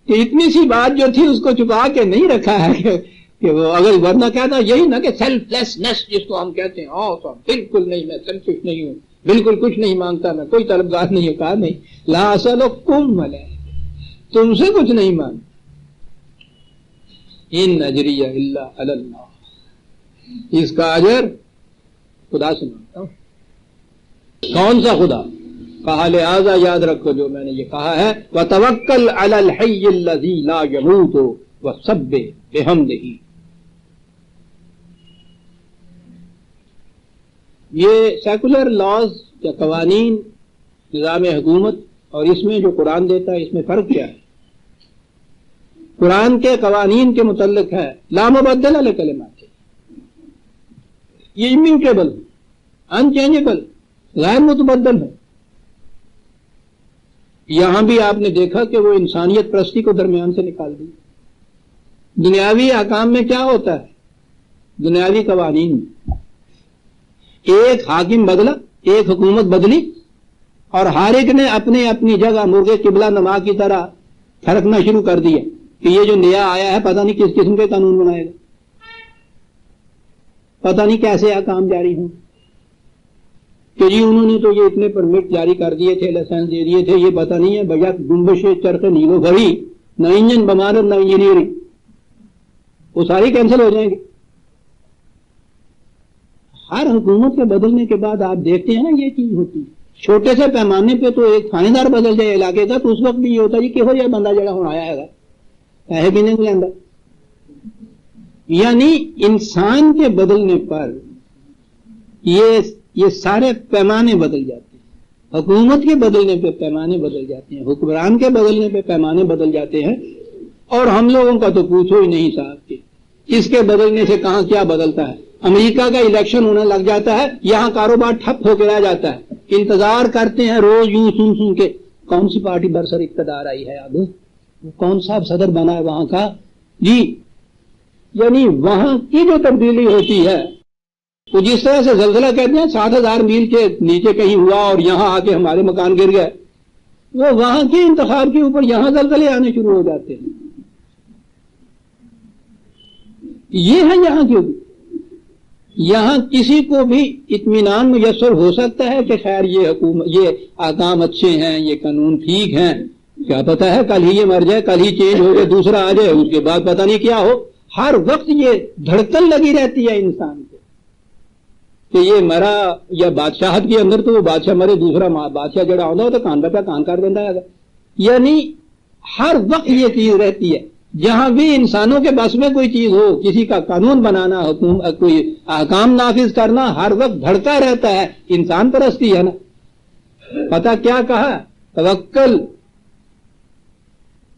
کہ اتنی سی بات جو تھی اس کو چھپا کے نہیں رکھا ہے کہ وہ اگر ورنہ کہتا یہی نہ کہ سیلف لیسنس جس کو ہم کہتے ہیں. تو بالکل نہیں، میں سیلفش نہیں ہوں، بالکل کچھ نہیں مانگتا، میں کوئی طلبگار نہیں ہوں. کہا نہیں، لا اسألکم علیہ، تم سے کچھ نہیں مانگتا. ان اجری الا علی اللہ، اس کا اجر خدا سے مانگتا ہوں. کون سا خدا؟ کہا لہذا یاد رکھو جو میں نے یہ کہا ہے، وتوکل علی الحی الذی لا یموت وسبح بحمدہ. یہ سیکولر لاز یا قوانین، نظام حکومت اور اس میں جو قرآن دیتا ہے، اس میں فرق کیا ہے؟ قرآن کے قوانین کے متعلق ہے لا مبدل لکلماتہ، یہ امیوٹیبل، انچینجبل، غیر متبدل ہے. یہاں بھی آپ نے دیکھا کہ وہ انسانیت پرستی کو درمیان سے نکال دی. دنیاوی احکام میں کیا ہوتا ہے؟ دنیاوی قوانین میں ایک حاکم بدلا، ایک حکومت بدلی، اور ہر ایک نے اپنے اپنی جگہ مرغے قبلہ نما کی طرح تھرکنا شروع کر دیا کہ یہ جو نیا آیا ہے پتہ نہیں کس قسم کے قانون بنائے گا، پتہ نہیں کیسے احکام جاری ہوں. کہ جی انہوں نے تو یہ اتنے پرمٹ جاری کر دیے تھے، لائسنس دے دیے تھے، یہ پتہ نہیں ہے بھیا جنبش چرخ نیلو بھری، نہ انجن بمانت نہ انجینئرنگ، وہ ساری کینسل ہو جائیں گے. ہر حکومت کے بدلنے کے بعد آپ دیکھتے ہیں نا یہ چیز ہوتی ہے. چھوٹے سے پیمانے پہ تو ایک تھانے دار بدل جائے علاقے کا تو اس وقت بھی یہ ہوتا ہے کہ ہو جائے بندہ جگہ ہونا آیا ہے پیسے پینے کے اندر. یعنی انسان کے بدلنے پر یہ سارے پیمانے بدل جاتے ہیں. حکومت کے بدلنے پہ پیمانے بدل جاتے ہیں، حکمران کے بدلنے پہ پیمانے بدل جاتے ہیں. اور ہم لوگوں کا تو پوچھو ہی نہیں صاحب کہ اس کے بدلنے سے کہاں کیا بدلتا ہے. امریکہ کا الیکشن ہونے لگ جاتا ہے، یہاں کاروبار ٹھپ ہو کے رہ جاتا ہے. انتظار کرتے ہیں روز یوں سن کے کون سی پارٹی برسر اقتدار آئی ہے، اب کون سا صدر بنا ہے وہاں کا جی. یعنی وہاں کی جو تبدیلی ہوتی ہے وہ جس طرح سے زلزلہ کہتے ہیں 7,000 میل کے نیچے کہیں ہوا اور یہاں آ کے ہمارے مکان گر گئے، وہ وہاں کے انتخاب کے اوپر یہاں زلزلے آنے شروع ہو جاتے ہیں. یہ ہے یہاں کی. یہاں کسی کو بھی اطمینان میسر ہو سکتا ہے کہ خیر یہ حکومت، یہ احکام اچھے ہیں، یہ قانون ٹھیک ہیں. کیا پتا ہے کل ہی یہ مر جائے، کل ہی چینج ہو جائے، دوسرا آ جائے، اس کے بعد پتہ نہیں کیا ہو. ہر وقت یہ دھڑکن لگی رہتی ہے انسان کو. کہ یہ مرا یا بادشاہت کے اندر تو وہ بادشاہ مرے دوسرا بادشاہ جڑا ہوتا تو کان پہ کان کر دینا ہے. یعنی ہر وقت یہ چیز رہتی ہے. جہاں بھی انسانوں کے بس میں کوئی چیز ہو, کسی کا قانون بنانا, کوئی احکام نافذ کرنا, ہر وقت بھڑکا رہتا ہے. انسان پرستی ہے نا. پتہ کیا کہا؟ توکل,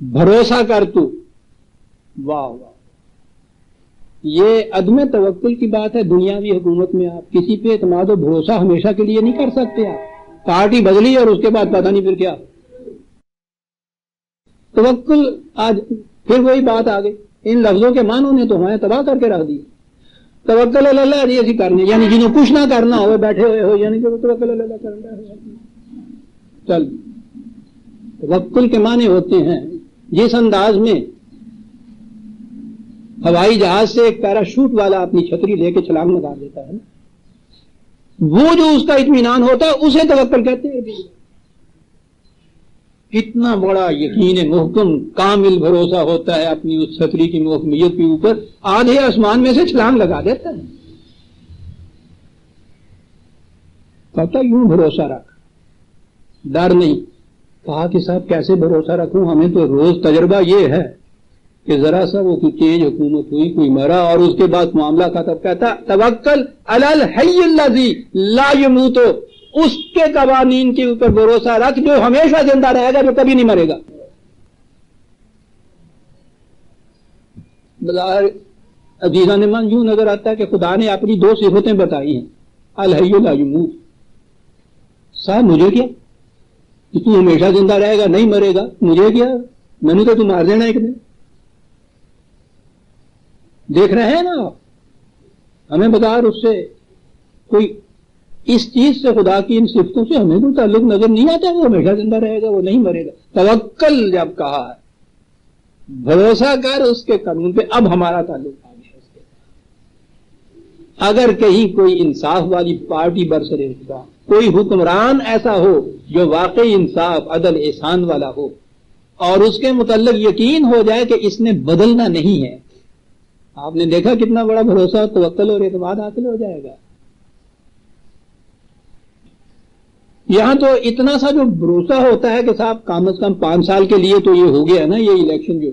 بھروسہ کر تو. واہ واہ, یہ عدم توکل کی بات ہے. دنیاوی حکومت میں آپ کسی پہ اعتماد و بھروسہ ہمیشہ کے لیے نہیں کر سکتے. آپ پارٹی بدلی اور اس کے بعد پتہ نہیں پھر کیا. توکل آج پھر وہی بات آ گئی. ان لفظوں کے معنوں نے تو ہمیں تباہ کر کے رکھ دی. توکل اللہ جی ایسی کرنے, یعنی جنہوں کچھ نہ کرنا ہو بیٹھے ہوئے ہو, یعنی کہ توکل اللہ کرنا ہے. چل, توکل کے معنی ہوتے ہیں جس انداز میں ہوائی جہاز سے ایک پیراشوٹ والا اپنی چھتری لے کے چھلانگ لگا دیتا ہے, وہ جو اس کا اطمینان ہوتا ہے اسے توکل کہتے ہیں. اتنا بڑا یقین محکم کامل بھروسہ ہوتا ہے اپنی اس چھتری کی محکمیت کے اوپر, آدھے آسمان میں سے چھلانگ لگا دیتا ہے. پتہ یوں بھروسہ رکھ, ڈر نہیں. کہا کہ صاحب کیسے بھروسہ رکھوں, ہمیں تو روز تجربہ یہ ہے کہ ذرا سا وہ کوئی تیز حکومت ہوئی, کوئی مرا اور اس کے بعد معاملہ ختم. کہتا توکل علی الحی الذی لا یموت, اس کے قوانین کے اوپر بھروسہ رکھ جو ہمیشہ زندہ رہے گا, جو کبھی نہیں مرے گا. بظاہر عزیزان من یوں نظر آتا ہے کہ خدا نے اپنی دو صفتیں بتائی ہیں, الحی لا یموت. صاحب مجھے کیا کہ تو ہمیشہ زندہ رہے گا, نہیں مرے گا, مجھے کیا, میں نے تو تم مار دینا ایک دن. دیکھ رہے ہیں نا آپ, ہمیں بظاہر اس سے کوئی اس چیز سے, خدا کی ان صفتوں سے ہمیں کوئی تعلق نظر نہیں آتا. وہ ہمیشہ زندہ رہے گا, وہ نہیں مرے گا. توکل جب کہا ہے, بھروسہ کر اس کے قانون پہ. اب ہمارا تعلق آ گیا اس کے. اگر کہیں کوئی انصاف والی پارٹی برسر اقتدار, کوئی حکمران ایسا ہو جو واقعی انصاف عدل احسان والا ہو, اور اس کے متعلق یقین ہو جائے کہ اس نے بدلنا نہیں ہے, آپ نے دیکھا کتنا بڑا بھروسہ, توکل اور اعتماد حاصل ہو جائے گا. یہاں تو اتنا سا جو بھروسہ ہوتا ہے کہ صاحب کم از کم 5 سال کے لیے تو یہ ہو گیا نا, یہ الیکشن جو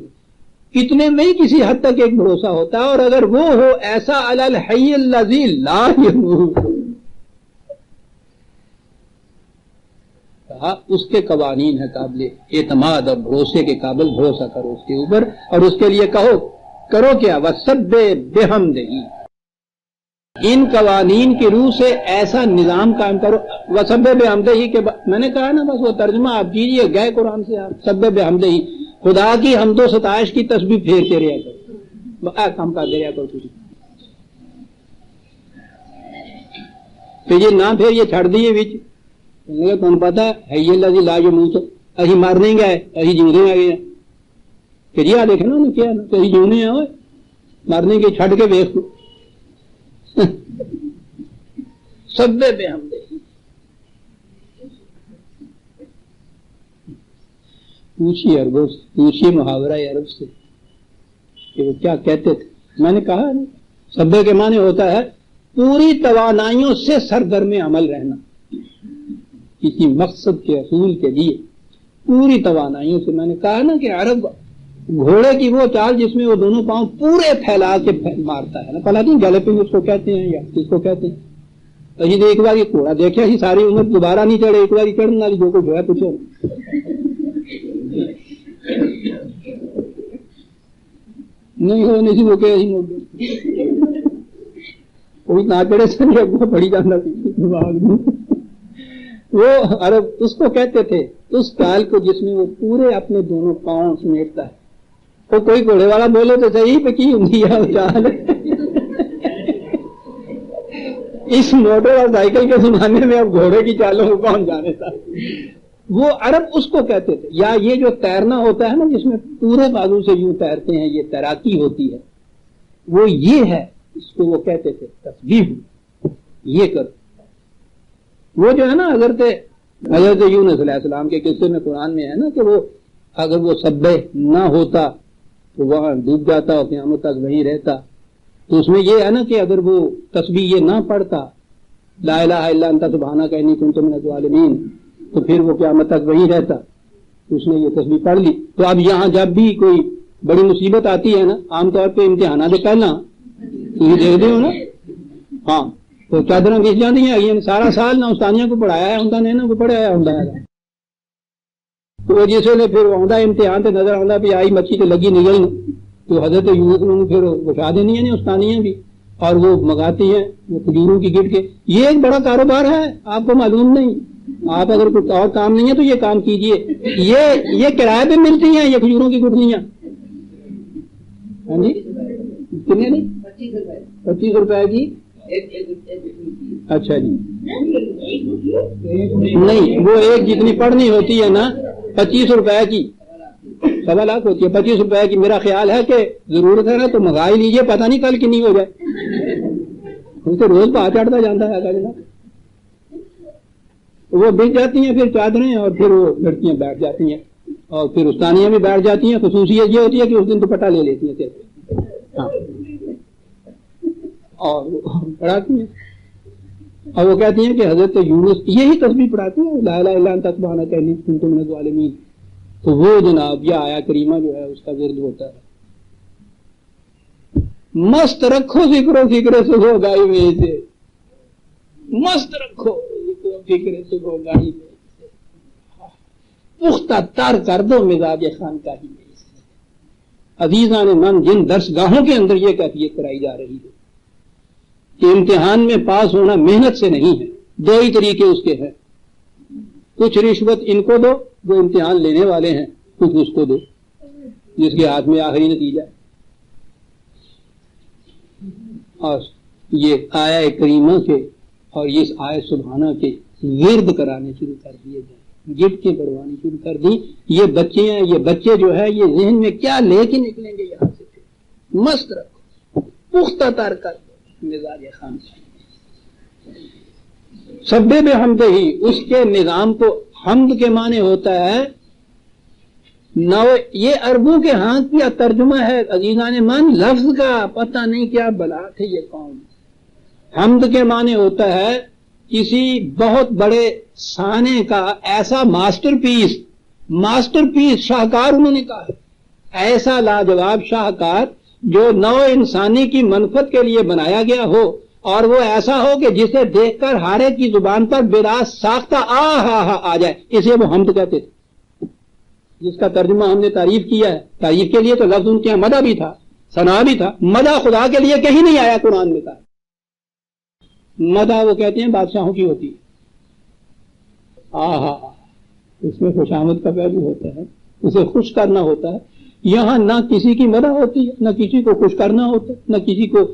اتنے میں ہی کسی حد تک ایک بھروسہ ہوتا ہے. اور اگر وہ ہو ایسا علی الحی الذی لا یموت, کہا اس کے قوانین ہے قابل اعتماد اور بھروسے کے قابل, بھروسہ کرو اس کے اوپر. اور اس کے لیے کرو کیا, وسبح بحمدہ, ان قوانین کی روح سے ایسا نظام قائم کرو. وسبح بحمدہ کے میں نے کہا نا, بس وہ ترجمہ آپ کیجئے, گئے قرآن سے آپ. سبح بحمدہ, خدا کی حمد و ستائش کی تسبیح پھیرتے رہا کرو, کام کر دے رہا کرو. تو یہ نہ پھر یہ چھڑ دیے بچ, تمہیں پتا ہے یہ اللہ لا یموت, اسی مر نہیں گئے, اسی جیونے آ گئے. کہ جی آ دیکھے نا انہوں کیا نا, کہ اسی جیونے آئے, مرنے کے چھڑ کے ویخ کو. سبح بحمدہ, پوچھیے عربوں سے, پوچھیے محاورہ عرب سے کہ وہ کیا کہتے تھے. میں نے کہا نا, سبح کے معنی ہوتا ہے پوری توانائیوں سے سرگرم عمل رہنا, کسی مقصد کے حصول کے لیے پوری توانائیوں سے. میں نے کہا نا کہ عرب گھوڑے کی وہ چال جس میں وہ دونوں پاؤں پورے پھیلا کے مارتا ہے نا, پلا نہیں گیلپنگ اس کو کہتے ہیں یا کس کو کہتے ہیں. تو یہ ایک بار یہ گھوڑا دیکھا ہی ساری عمر دوبارہ نہیں چڑھے, ایک بار ہی چڑھنا, جو کو جو ہے پوچھو. نہیں ہو نہیں وہ کہ کوئی نہ چڑھے سے پڑی جانا. وہ عرب اس کو کہتے تھے اس چال کو جس میں وہ پورے اپنے دونوں پاؤں سمیٹتا ہے. تو کوئی گھوڑے والا بولے تو صحیح پہ کی ہوں چال. اس موٹر اور سائیکل کے زمانے میں اب گھوڑے کی چالوں کو کون جانے تھا. وہ عرب اس کو کہتے تھے. یا یہ جو تیرنا ہوتا ہے نا جس میں پورے بازو سے یوں تیرتے ہیں, یہ تیراکی ہوتی ہے, وہ یہ ہے, اس کو وہ کہتے تھے تسبیح. یہ کر وہ جو ہے نا حضرت یونس علیہ السلام کے قصے میں قرآن میں ہے نا کہ وہ اگر وہ سبح نہ ہوتا تو وہاں ڈوب جاتا اور قیامت تک وہیں رہتا. تو اس میں یہ ہے نا کہ اگر وہ تسبیح یہ نہ پڑھتا لا الہ الا انت سبحانک انی کنت من الظالمین، تو پھر وہ قیامت تک وہی رہتا، اس نے یہ تسبیح پڑھ لی۔ تو اب یہاں جب بھی کوئی بڑی مصیبت آتی ہے نا، عام طور پہ امتحانات سے پہلا تھی دیکھتے ہو نا، ہاں تو چادر گھس جاتی ہیں، سارا سال نہ استانیاں کو پڑھایا ہے ہوں نے، نہ کو پڑھایا ہوں ہے، تو جس ویلے پھر آتا امتحان تے نظر آتا بھی آئی مچھی تو لگی نگل، تو حضرت یونس نے پھر بچا دینی ہے استانیاں بھی، اور وہ منگاتی ہیں وہ کھجوروں کی گٹ کے۔ یہ ایک بڑا کاروبار ہے، آپ کو معلوم نہیں، آپ اگر کچھ اور کام نہیں ہے تو یہ کام کیجئے۔ یہ کرائے پہ ملتی ہیں یہ کھجوروں کی گٹھلیاں، ہاں جی کتنے نہیں 25 روپے کی، اچھا جی نہیں، وہ ایک جتنی پڑھنی ہوتی ہے نا 25 روپے کی، 1.25 لاکھ ہوتی ہے، 25 روپے کی۔ میرا خیال ہے کہ ضرورت ہے نا تو منگا ہی لیجیے، پتہ نہیں کل کنی ہو جائے، ان سے روز پا چڑھتا جاتا ہے، وہ بک جاتی ہیں پھر چادریں، اور پھر وہ لڑکیاں بیٹھ جاتی ہیں، اور پھر استانیاں بھی بیٹھ جاتی ہیں۔ خصوصیت یہ ہوتی ہے کہ اس دن دوپٹہ لے لیتی ہیں صرف، ہاں، اور پڑھاتی ہیں، اور وہ کہتی ہیں کہ حضرت یونس یہی تسبیح پڑھاتی ہیں، لا الہ الا انت سبحانک انی کنت من الظالمین، تو وہ جناب یہ آیا کریمہ جو ہے اس کا ورد ہوتا ہے۔ مست رکھو ذکر و فکر سکھو گائی میں سے، مست رکھو ذکر و فکر سکھو گائی میں سے، پختہ تر کر دو مزاج خانقاہی میں سے۔ عزیزان من، جن درسگاہوں کے اندر یہ کیفیت کرائی جا رہی ہے کہ امتحان میں پاس ہونا محنت سے نہیں ہے، دو ہی طریقے اس کے ہیں، کچھ رشوت ان کو دو جو امتحان لینے والے ہیں، کچھ اس کو دو جس کے ہاتھ میں آخری نتیجہ ہے۔ اور یہ آیا کریمہ کے اور اس آیت سبحانہ کے ورد کرانے شروع کر دیے جائیں، گفٹیں بڑھوانی شروع کر دی۔ یہ بچے ہیں، یہ بچے جو ہے یہ ذہن میں کیا لے کے نکلیں گے یہاں سے، مست رکھو، پختہ تر کر دو مزاج خان سبے بے حمد ہی، اس کے نظام کو حمد کے معنی ہوتا ہے نو، یہ عربوں کے ہاتھ کیا ترجمہ ہے عزیزان من، لفظ کا پتہ نہیں کیا بلا تھے یہ قوم۔ حمد کے معنی ہوتا ہے کسی بہت بڑے سانے کا ایسا ماسٹر پیس شاہکار، انہوں نے کہا ہے ایسا لاجواب شاہکار جو نو انسانی کی منفعت کے لیے بنایا گیا ہو، اور وہ ایسا ہو کہ جسے دیکھ کر ہر ایک کی زبان پر بلا ساختہ آ جائے، اسے وہ حمد کہتے تھے، جس کا ترجمہ ہم نے تعریف کیا ہے۔ تعریف کے لیے تو لفظ ان کے یہاں مدح بھی تھا، ثنا بھی تھا، مدح خدا کے لیے کہیں نہیں آیا قرآن میں، کہا مدح وہ کہتے ہیں بادشاہوں کی ہوتی ہے، اس میں خوشامد کا پہلو ہوتا ہے، اسے خوش کرنا ہوتا ہے۔ یہاں نہ کسی کی مدح ہوتی ہے، نہ کسی کو خوش کرنا ہوتا ہے، نہ کسی کو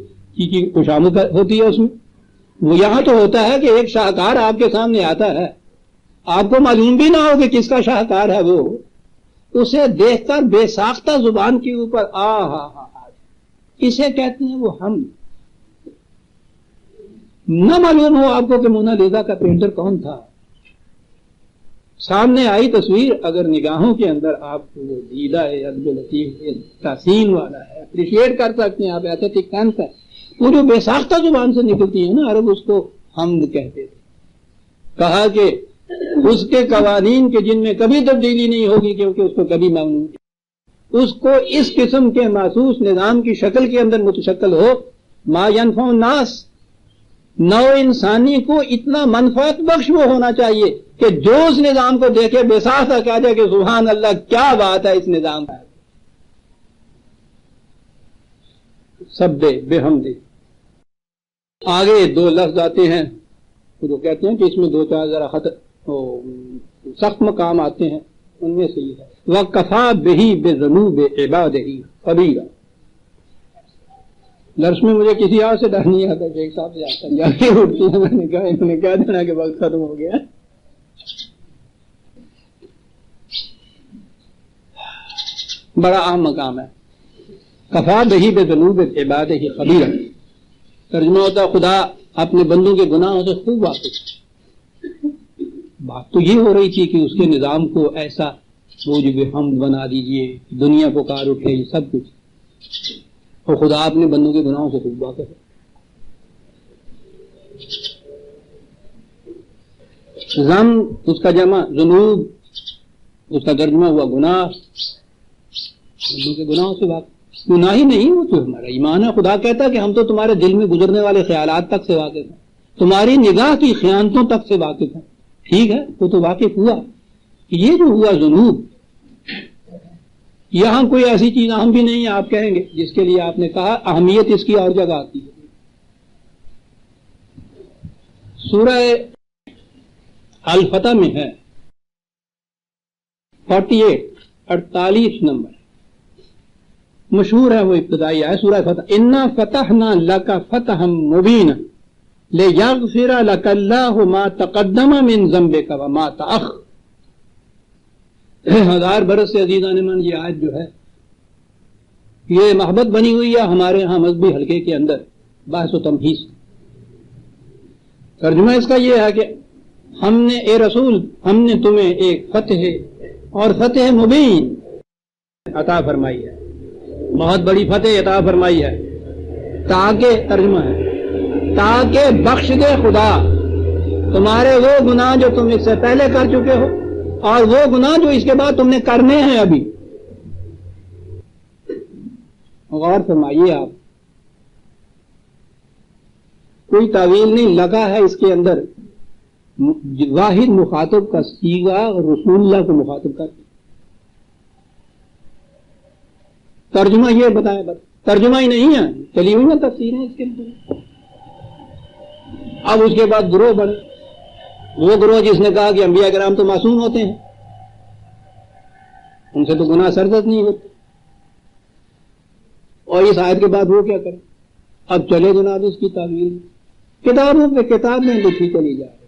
خوشامد ہوتی ہے اس میں۔ وہ یہاں تو ہوتا ہے کہ ایک شاہکار آپ کے سامنے آتا ہے، آپ کو معلوم بھی نہ ہو کہ کس کا شاہکار ہے وہ، اسے دیکھ کر بے ساختہ زبان کے اوپر اسے کہتے ہیں وہ ہم۔ نہ معلوم ہو آپ کو کہ مونا لیزا کا پینٹر کون تھا، سامنے آئی تصویر، اگر نگاہوں کے اندر آپ کو وہ دیدہ ہے، عدل لطیف تحسین والا ہے، اپریشیٹ کر سکتے ہیں آپ، ایسے ٹکانس ہے، وہ جو بے ساختہ زبان سے نکلتی ہے نا، عرب اس کو حمد کہتے تھے۔ کہا کہ اس کے قوانین کے جن میں کبھی تبدیلی نہیں ہوگی کیونکہ اس کو کبھی معلوم ہے، اس کو اس قسم کے محسوس نظام کی شکل کے اندر متشکل ہو، ما ینفع الناس، نو انسانی کو اتنا منفعت بخش وہ ہونا چاہیے کہ جو اس نظام کو دیکھے بے ساختہ کہا جائے کہ سبحان اللہ کیا بات ہے اس نظام کا۔ سبے بے حمدی، آگے دو لفظ آتے ہیں جو کہتے ہیں کہ اس میں دو چار ذرا سخت مقام آتے ہیں، ان میں سے یہ ہے وَكَفَى بِهِ بِذُنُوبِ عِبَادِهِ خَبِيرًا۔ درس میں مجھے کسی اور سے ڈر نہیں آتا، شیخ صاحب سے آتا جا کے اٹھتی ہے، میں نے کہا انہوں نے کہہ دینا کہ وقت ختم ہو گیا۔ بڑا اہم مقام ہے، کفا بہی بذنوب عبادہ خبیرا، ترجمہ ہوتا ہے خدا اپنے بندوں کے گناہوں سے خوب واقف۔ بات تو یہ ہو رہی تھی کہ اس کے نظام کو ایسا موجب حمد بنا دیجئے، دنیا پکار اٹھے، یہ سب کچھ، اور خدا اپنے بندوں کے گناہوں سے خوب واقف ہے۔ زم اس کا جمع ذنوب، اس کا ترجمہ ہوا گناہ، گناہوں سے واقف گناہ ہی نہیں، وہ تو ہمارا ایمان ہے. خدا کہتا ہے کہ ہم تو تمہارے دل میں گزرنے والے خیالات تک سے واقف ہیں، تمہاری نگاہ کی خیانتوں تک سے واقف ہیں. ٹھیک ہے، وہ تو واقف ہوا. یہ جو ہوا ذنوب، یہاں کوئی ایسی چیز اہم بھی نہیں ہے آپ کہیں گے جس کے لیے آپ نے کہا اہمیت اس کی اور جگہ آتی ہے. سورہ الفتح میں ہے 48 نمبر، مشہور ہے وہ ابتدائی ہے سورہ فتح. انا فتحنا لک فتحا مبینا لیغفر لک اللہ ما تقدم من ذنبک وما تأخر. 1000 برس سے عزیزان من یہ آیت جو ہے یہ محبت بنی ہوئی ہے ہمارے ہاں مذہبی حلقے کے اندر بحث و تمہیز. ترجمہ اس کا یہ ہے کہ ہم نے اے رسول ہم نے تمہیں ایک فتح اور فتح مبین عطا فرمائی ہے، بہت بڑی فتح عطا فرمائی ہے، تاکہ ترجمہ ہے تاکہ بخش دے خدا تمہارے وہ گناہ جو تم اس سے پہلے کر چکے ہو اور وہ گناہ جو اس کے بعد تم نے کرنے ہیں. ابھی غور فرمائیے آپ، کوئی تعویل نہیں لگا ہے اس کے اندر، واحد مخاطب کا صیغہ رسول اللہ کو مخاطب کر. ترجمہ یہ بتائیں، ترجمہ ہی نہیں ہے، چلی ہوئی نا تفسیریں اس کے اندر. اب اس کے بعد گروہ بنے، وہ گروہ جس نے کہا کہ انبیاء کرام تو معصوم ہوتے ہیں، ان سے تو گناہ سرزد نہیں ہوتے، اور اس آیت کے بعد وہ کیا کریں؟ اب چلے جناب اس کی تعویل، کتابوں پہ کتابیں لکھی چلی جا رہی،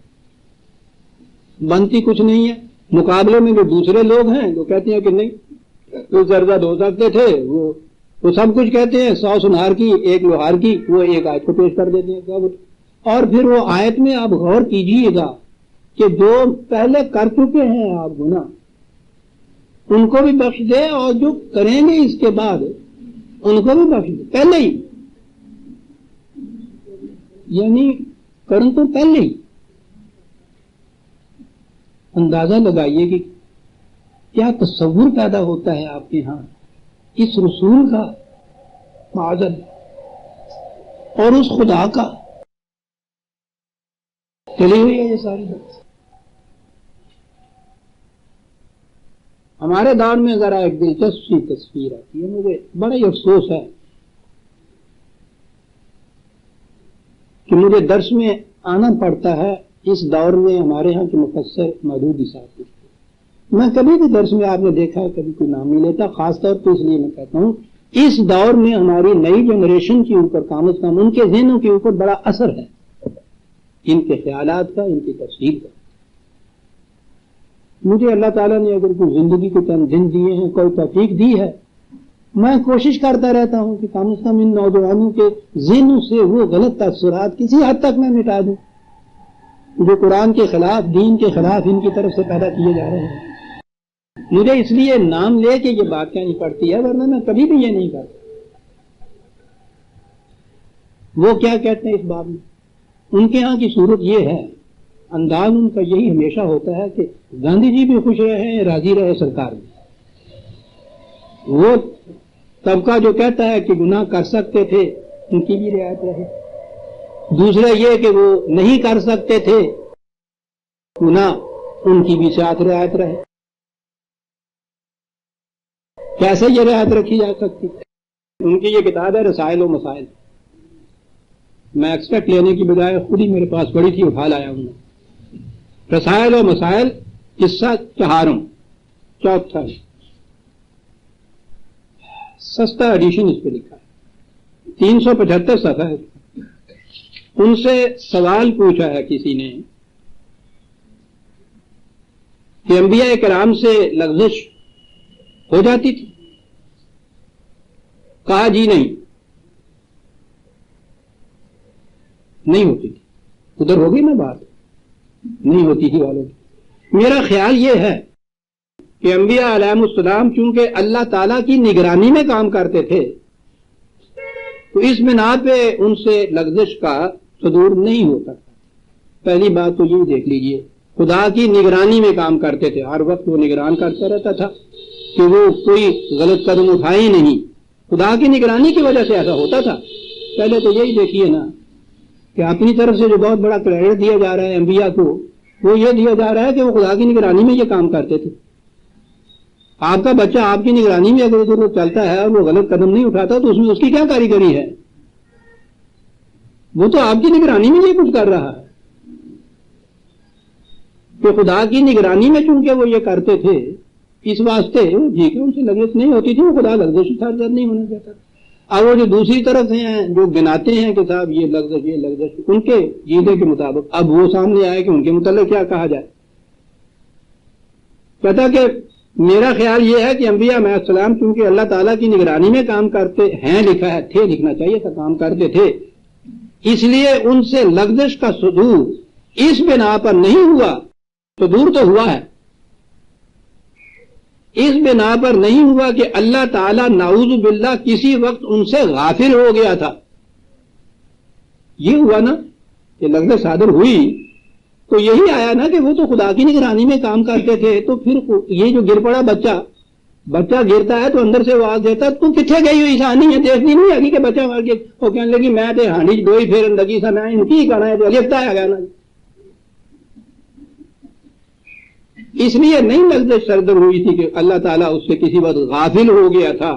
بنتی کچھ نہیں ہے. مقابلے میں جو دوسرے لوگ ہیں جو کہتے ہیں کہ نہیں وہ سرزد ہو سکتے تھے، وہ سب کچھ کہتے ہیں، 100 سنہار کی ایک لوہار کی، وہ ایک آیت کو پیش کر دیتے ہیں. اور پھر وہ آیت میں آپ غور کیجئے گا کہ جو پہلے کر چکے ہیں آپ گناہ ان کو بھی بخش دے، اور جو کریں گے اس کے بعد ان کو بھی بخش دے پہلے ہی، یعنی کرن تو پہلے ہی. اندازہ لگائیے کہ کیا تصور پیدا ہوتا ہے آپ کے ہاں اس رسول کا معذر اور اس خدا کا. چلی ہوئی ہے یہ ساری بات. ہمارے دور میں ذرا ایک دلچسپ سی تصویر آتی ہے، مجھے بڑا ہی افسوس ہے کہ مجھے درس میں آنا پڑتا ہے اس دور میں ہمارے ہاں کے مفسر مودودی صاحب. میں کبھی بھی درس میں آپ نے دیکھا ہے کبھی کوئی نام نہیں لیتا، خاص طور پہ اس لیے میں کہتا ہوں اس دور میں ہماری نئی جنریشن کے اوپر کم از کم ان کے ذہنوں کے اوپر بڑا اثر ہے، ان کے خیالات کا، ان کی تفسیر کا. مجھے اللہ تعالیٰ نے اگر کوئی زندگی کے چند دن دیے ہیں، کوئی توفیق دی ہے، میں کوشش کرتا رہتا ہوں کہ کم از کم ان نوجوانوں کے ذہنوں سے وہ غلط تاثرات کسی حد تک میں مٹا دوں جو قرآن کے خلاف، دین کے خلاف ان کی طرف سے پیدا کیے جا رہے ہیں. مجھے اس لیے نام لے کے یہ بات کہنی پڑتی ہے، ورنہ میں کبھی بھی یہ نہیں کرتا. وہ کیا کہتے ہیں اس باب میں؟ ان کے ہاں کی صورت یہ ہے، انداز ان کا یہی ہمیشہ ہوتا ہے کہ گاندھی جی بھی خوش رہے، راضی رہے سرکار بھی. وہ طبقہ جو کہتا ہے کہ گناہ کر سکتے تھے ان کی بھی رعایت رہے، دوسرے یہ کہ وہ نہیں کر سکتے تھے گناہ ان کی بھی ساتھ رعایت رہے. کیسے یہ رعایت رکھی جا سکتی؟ ان کی یہ کتاب ہے رسائل و مسائل، میں ایکسپیکٹ لینے کی بجائے خود ہی میرے پاس پڑی تھی، اٹھا لایا ہوں. رسائل و مسائل حصہ 4 چوتھا سستا ایڈیشن اس پہ لکھا ہے، 375 صفحہ ہے. ان سے سوال پوچھا ہے کسی نے کہ انبیاء کرام سے لغزش ہو جاتی تھی؟ کہا جی نہیں ہوتی تھی. ادھر ہوگی نا بات، نہیں ہوتی تھی والوں کی. میرا خیال یہ ہے کہ انبیاء علیہم السلام چونکہ اللہ تعالیٰ کی نگرانی میں کام کرتے تھے تو اس بنا پہ ان سے لغزش کا صدور نہیں ہوتا. پہلی بات تو یہ دیکھ لیجئے. خدا کی نگرانی میں کام کرتے تھے، ہر وقت وہ نگران کرتا رہتا تھا کہ وہ کوئی غلط قدم اٹھائے نہیں. خدا کی نگرانی کی وجہ سے ایسا ہوتا تھا. پہلے تو یہی دیکھیے نا کہ اپنی طرف سے جو بہت بڑا کریڈٹ دیا جا رہا ہے انبیاء کو، وہ یہ دیا جا رہا ہے کہ وہ خدا کی نگرانی میں یہ کام کرتے تھے. آپ کا بچہ آپ کی نگرانی میں اگر ادھر چلتا ہے اور وہ غلط قدم نہیں اٹھاتا تو اس میں اس کی کیا کاریگری ہے؟ وہ تو آپ کی نگرانی میں یہ کچھ کر رہا ہے. کہ خدا کی نگرانی میں چونکہ وہ یہ کرتے تھے، اس واسطے ٹھیک ہے ان سے لغزش نہیں ہوتی تھی، وہ خدا لغزش سرزد نہیں ہونا چاہتا. اب وہ جو دوسری طرف ہیں جو گناتے ہیں کہ صاحب یہ لغزش ان کے عقیدے کے مطابق، اب وہ سامنے آئے کہ ان کے متعلق کیا کہا جائے. کہتا کہ میرا خیال یہ ہے کہ انبیاء علیہ السلام چونکہ اللہ تعالیٰ کی نگرانی میں کام کرتے ہیں، لکھا ہے تھے، لکھنا چاہیے تھا کام کرتے تھے، اس لیے ان سے لغزش کا صدور اس بنا پر نہیں ہوا. صدور تو ہوا ہے، اس بنا پر نہیں ہوا کہ اللہ تعالیٰ نعوذ باللہ کسی وقت ان سے غافل ہو گیا تھا. یہ ہوا نا کہ لغزش صادر ہوئی تو یہی آیا نا کہ وہ تو خدا کی نگرانی میں کام کرتے تھے. تو پھر یہ جو گر پڑا بچہ گرتا ہے تو اندر سے آواز دیتا تو کتنے گئی ہوئی سانی ہے، دیکھنی نہیں آگی کہ بچہ مار کے وہ کہنے لگی میں تے ہانڈی دو ہی پھر لگی سا میں ان کی کرنا ہے تو لکھتا ہے نا. اس لیے نہیں لغزش سردر ہوئی تھی کہ اللہ تعالیٰ اس سے کسی وقت غافل ہو گیا تھا،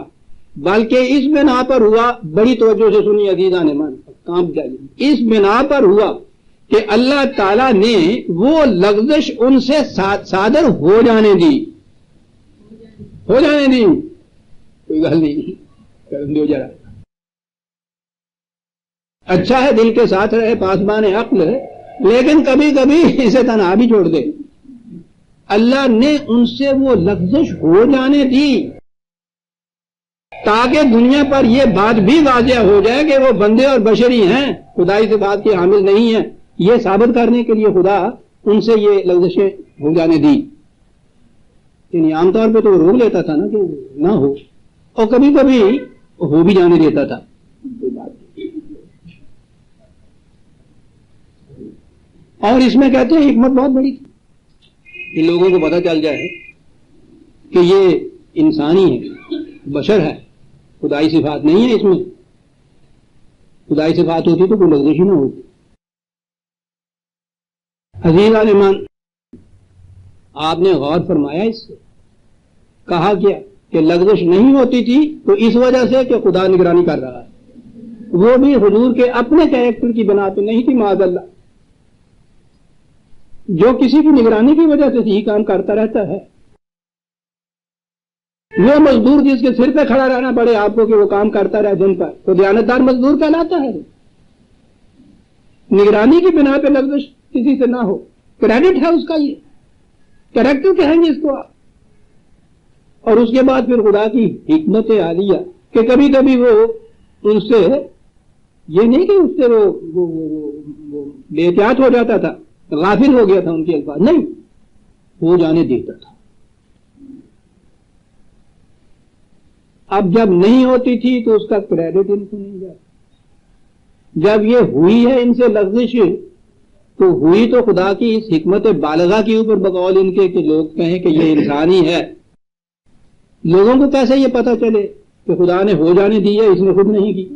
بلکہ اس بنا پر ہوا، بڑی توجہ سے سنی عزیزان ایمان، کام چاہیے، اس بنا پر ہوا کہ اللہ تعالیٰ نے وہ لغزش ان سے صادر ہو جانے دی. کوئی گل نہیں دو ذرا اچھا ہے دل کے ساتھ رہے پاسبان عقل، لیکن کبھی کبھی اسے تنہا بھی چھوڑ دے. اللہ نے ان سے وہ لغزش ہو جانے دی تاکہ دنیا پر یہ بات بھی واضح ہو جائے کہ وہ بندے اور بشری ہیں، خدائی سے بات کے حامل نہیں ہیں. یہ ثابت کرنے کے لیے خدا ان سے یہ لغزشیں ہو جانے دی. یعنی عام طور پہ تو وہ روک لیتا تھا نا کہ نہ ہو، اور کبھی کبھی ہو بھی جانے دیتا تھا. اور اس میں کہتے ہیں حکمت بہت بڑی تھی کہ لوگوں کو پتہ چل جائے کہ یہ انسانی ہے، بشر ہے، خدائی صفات نہیں ہے. اس میں خدائی صفات ہوتی تو کوئی لغزش ہی نہ ہوتی. عزیزان ایمان، آپ نے غور فرمایا اس سے کہا کیا کہ لغزش نہیں ہوتی تھی تو اس وجہ سے کہ خدا نگرانی کر رہا ہے. وہ بھی حضور کے اپنے کیریکٹر کی بنا پہ نہیں تھی معاذ اللہ، جو کسی کی نگرانی کی وجہ سے یہی کام کرتا رہتا ہے. وہ مزدور جس کے سر پہ کھڑا رہنا پڑے آپ کو کہ وہ کام کرتا رہے دن پر، تو دیانتدار مزدور کہلاتا ہے. نگرانی کی بنا پہ لغزش کسی سے نہ ہو، کریڈٹ ہے اس کا، یہ کریکٹر کہیں گے اس کو آپ. اور اس کے بعد پھر خدا کی حکمت عالیہ کہ کبھی کبھی وہ ان سے یہ نہیں کہ اس سے وہ بے احتیاط ہو جاتا تھا، غافل ہو گیا تھا، ان کے الفاظ نہیں ہو جانے دیتا تھا. اب جب نہیں ہوتی تھی تو اس کا کریڈٹ ان کو نہیں جاتا. جب یہ ہوئی ہے ان سے لغزش تو ہوئی تو خدا کی اس حکمت بالغہ کے اوپر بقول ان کے کہ لوگ کہیں کہ یہ انسانی ہے. لوگوں کو کیسے یہ پتہ چلے کہ خدا نے ہو جانے دی ہے، اس نے خود نہیں کی.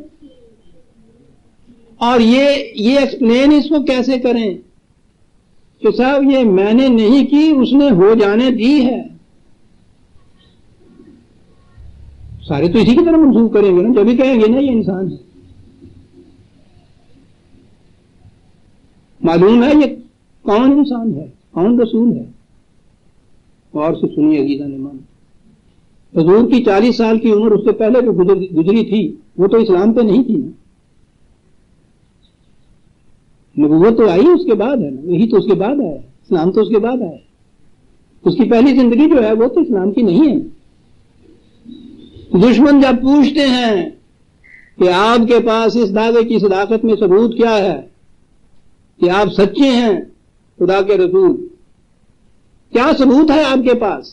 اور یہ ایکسپلین اس کو کیسے کریں کہ صاحب یہ میں نے نہیں کی، اس نے ہو جانے دی ہے. سارے تو اسی کی طرح منسوخ کریں گے نا، جب بھی کہیں گے نا یہ انسان ہے. معلوم ہے یہ کون انسان ہے، کون رسول ہے. اور سے سنیے عزیزان ایمان، حضور کی 40 سال کی عمر اس سے پہلے جو گزری تھی وہ تو اسلام پہ نہیں تھی نا. نبوت تو آئی اس کے بعد ہے نا، یہی تو اس کے بعد آیا، اسلام تو اس کے بعد آیا. اس کی پہلی زندگی جو ہے وہ تو اسلام کی نہیں ہے. دشمن جب پوچھتے ہیں کہ آپ کے پاس اس دعوے کی صداقت میں ثبوت کیا ہے کہ آپ سچے ہیں خدا کے رسول، کیا ثبوت ہے آپ کے پاس؟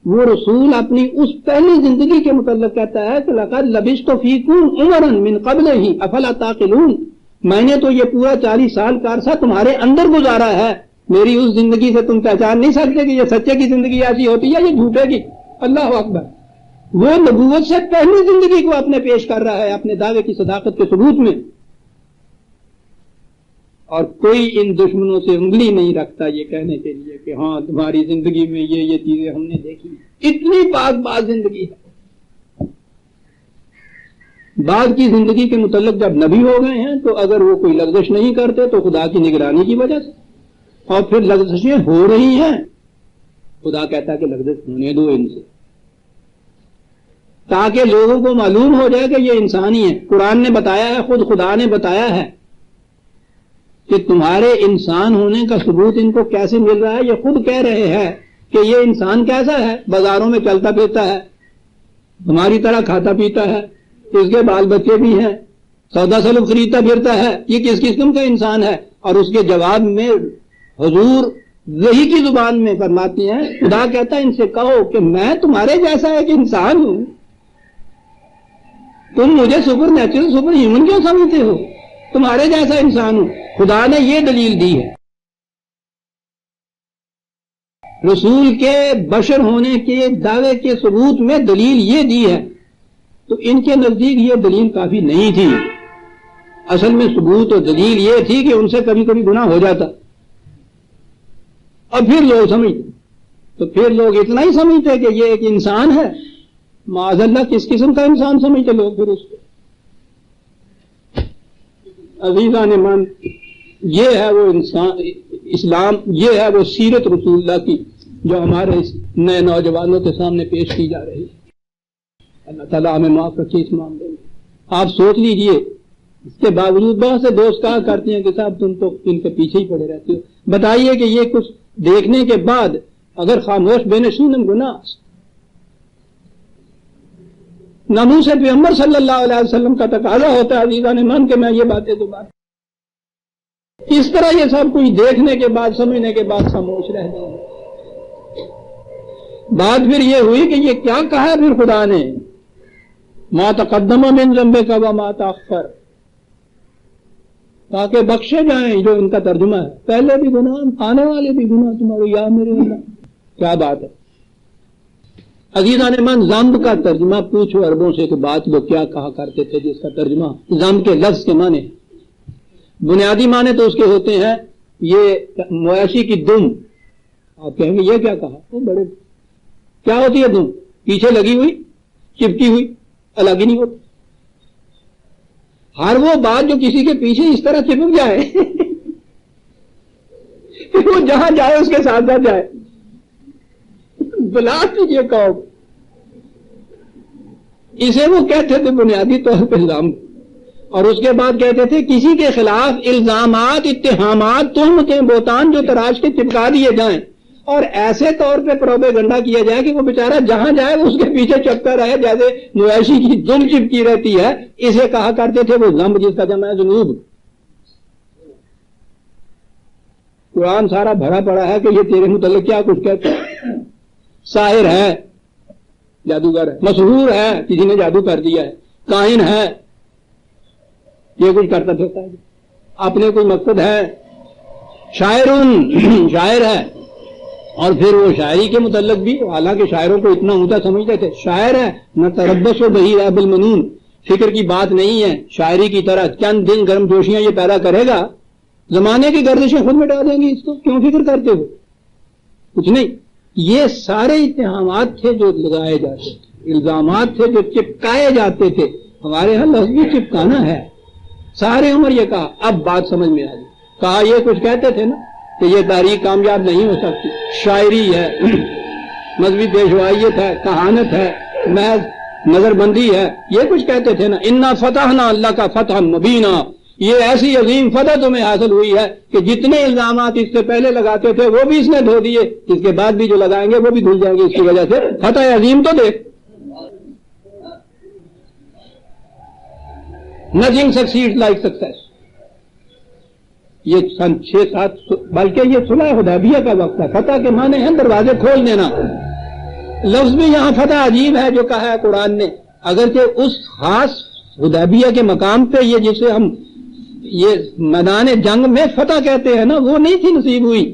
وہ رسول اپنی اس پہلی زندگی کے متعلق کہتا ہے کہ لقد لبثت فیکم عمرا من قبلہ افلا تعقلون، میں نے تو یہ پورا 40 سال کا عرصہ تمہارے اندر گزارا ہے، میری اس زندگی سے تم پہچان نہیں سکتے کہ یہ سچے کی زندگی ایسی ہوتی ہے، یہ جھوٹے کی. اللہ اکبر. وہ نبوت سے پہلی زندگی کو اپنے پیش کر رہا ہے اپنے دعوے کی صداقت کے ثبوت میں، اور کوئی ان دشمنوں سے انگلی نہیں رکھتا یہ کہنے کے لیے کہ ہاں تمہاری زندگی میں یہ چیزیں ہم نے دیکھی. اتنی پاک باز زندگی ہے. بعد کی زندگی کے متعلق جب نبی ہو گئے ہیں تو اگر وہ کوئی لغزش نہیں کرتے تو خدا کی نگرانی کی وجہ سے، اور پھر لغزشیں ہو رہی ہیں، خدا کہتا ہے کہ لغزش ہونے دو ان سے، تاکہ لوگوں کو معلوم ہو جائے کہ یہ انسان ہی ہے. قرآن نے بتایا ہے، خود خدا نے بتایا ہے کہ تمہارے انسان ہونے کا ثبوت ان کو کیسے مل رہا ہے. یہ خود کہہ رہے ہیں کہ یہ انسان کیسا ہے، بازاروں میں چلتا پھرتا ہے، ہماری طرح کھاتا پیتا ہے، اس کے بال بچے بھی ہیں، سودا سلوک خریدتا پھرتا ہے، یہ کس قسم کا انسان ہے. اور اس کے جواب میں حضور وحی کی زبان میں فرماتے ہیں، خدا کہتا ہے ان سے کہو کہ میں تمہارے جیسا ایک انسان ہوں، تم مجھے سپر نیچرل سپر ہیومن کیوں سمجھتے ہو، تمہارے جیسا انسان ہوں. خدا نے یہ دلیل دی ہے، رسول کے بشر ہونے کے دعوے کے ثبوت میں دلیل یہ دی ہے. تو ان کے نزدیک یہ دلیل کافی نہیں تھی. اصل میں ثبوت اور دلیل یہ تھی کہ ان سے کبھی کبھی گناہ ہو جاتا، اور پھر لوگ سمجھتے، تو پھر لوگ اتنا ہی سمجھتے کہ یہ ایک انسان ہے. معاذ اللہ کس قسم کا انسان سمجھتے لوگ پھر اس کو. عزیزان من، یہ ہے وہ انسان اسلام، یہ ہے وہ سیرت رسول اللہ کی جو ہمارے نئے نوجوانوں کے سامنے پیش کی جا رہی ہے. اللہ تعالیٰ ہمیں معاف رکھے اس معاملے میں. آپ سوچ لیجئے، اس کے باوجود بہت سے دوست کہا کرتے ہیں کہ صاحب تم تو ان کے پیچھے ہی پڑے رہتے ہو. بتائیے کہ یہ کچھ دیکھنے کے بعد اگر خاموش بے نشین گناہ ناموس پیغمبر صلی اللہ علیہ وسلم کا تقاضا ہوتا ہے عزیزان من کہ میں یہ باتیں تو بات اس طرح یہ سب کچھ دیکھنے کے بعد سمجھنے کے بعد خاموش رہ جائے. بات پھر یہ ہوئی کہ یہ کیا کہا ہے پھر خدا نے، ما تقدم من ذنبک وما تاخر، تاکہ بخشے جائیں. جو ان کا ترجمہ ہے، پہلے بھی گناہ آنے والے بھی گناہ تمہارے یا میرے اللہ. کیا بات ہے عزیزان من. ذنب کا ترجمہ پوچھو عربوں سے کہ بات لوگ کیا کہا کرتے تھے جس کا ترجمہ ذنب کے لفظ کے معنی، بنیادی معنی تو اس کے ہوتے ہیں یہ مویشی کی دم. آپ کہیں گے یہ کیا کہا، وہ بڑے کیا ہوتی ہے دم؟ پیچھے لگی ہوئی چپکی ہوئی، الگ ہی نہیں ہوتی. ہر وہ بات جو کسی کے پیچھے اس طرح چپک جائے وہ جہاں جائے اس کے ساتھ ساتھ جائے. بلا کیجیے قوم، اسے وہ کہتے تھے بنیادی طور پہ الزام. اور اس کے بعد کہتے تھے کسی کے خلاف الزامات، اتہامات، تہمتیں، بہتان جو تراش کے چپکا دیے جائیں اور ایسے طور پہ پروپیگنڈا کیا جائے کہ وہ بیچارہ جہاں جائے وہ اس کے پیچھے چپکا رہے جیسے مویشی کی دم چپکی رہتی ہے. اسے کہا کرتے تھے وہ ذنب، جس کا جمع ہے ذنوب. قرآن سارا بھرا پڑا ہے کہ یہ تیرے متعلق کیا کچھ کہتا ہے. ساحر ہے، جادوگر ہے، مسحور ہے، کسی نے جادو کر دیا ہے، کاہن ہے، یہ کچھ کرتا پھرتا ہے، اپنے کوئی مقصد ہے. شاعر ہے، اور پھر وہ شاعری کے متعلق بھی، حالانکہ شاعروں کو اتنا اونچا سمجھتے تھے، شاعر ہے نہ تربص و بہی ریب المنون، فکر کی بات نہیں ہے. شاعری کی طرح چند دن گرم جوشیاں یہ پیدا کرے گا، زمانے کی گردشیں خود مٹا دیں گی. اس کو کیوں فکر کرتے ہو؟ کچھ نہیں. یہ سارے اتہامات تھے جو لگائے جاتے تھے، الزامات تھے جو چپکائے جاتے تھے. ہمارے یہاں لفظ بھی چپکانا ہے. سارے عمر یہ کہا، اب بات سمجھ میں آئی. کہا یہ کچھ کہتے تھے نا کہ یہ تاریخ کامیاب نہیں ہو سکتی، شاعری ہے، مذہبی پیشوائیت ہے، کہانت ہے، محض نظر بندی ہے، یہ کچھ کہتے تھے نا. انا فتحنا، اللہ کا فتح مبینہ، یہ ایسی عظیم فتح تمہیں حاصل ہوئی ہے کہ جتنے الزامات اس سے پہلے لگاتے تھے وہ بھی اس نے دھو دیے، اس کے بعد بھی جو لگائیں گے وہ بھی دھل جائیں گے. اس کی وجہ سے فتح عظیم تو دیکھ. Nothing succeeds like success. یہ سن 6-7 بلکہ یہ صلح حدیبیہ کا وقت ہے. فتح کے معنی ہیں دروازے کھول دینا. لفظ بھی یہاں فتح عجیب ہے جو کہا ہے قرآن نے، اگرچہ اس خاص حدیبیہ کے مقام پہ یہ جسے ہم یہ میدان جنگ میں فتح کہتے ہیں نا، وہ نہیں تھی نصیب ہوئی.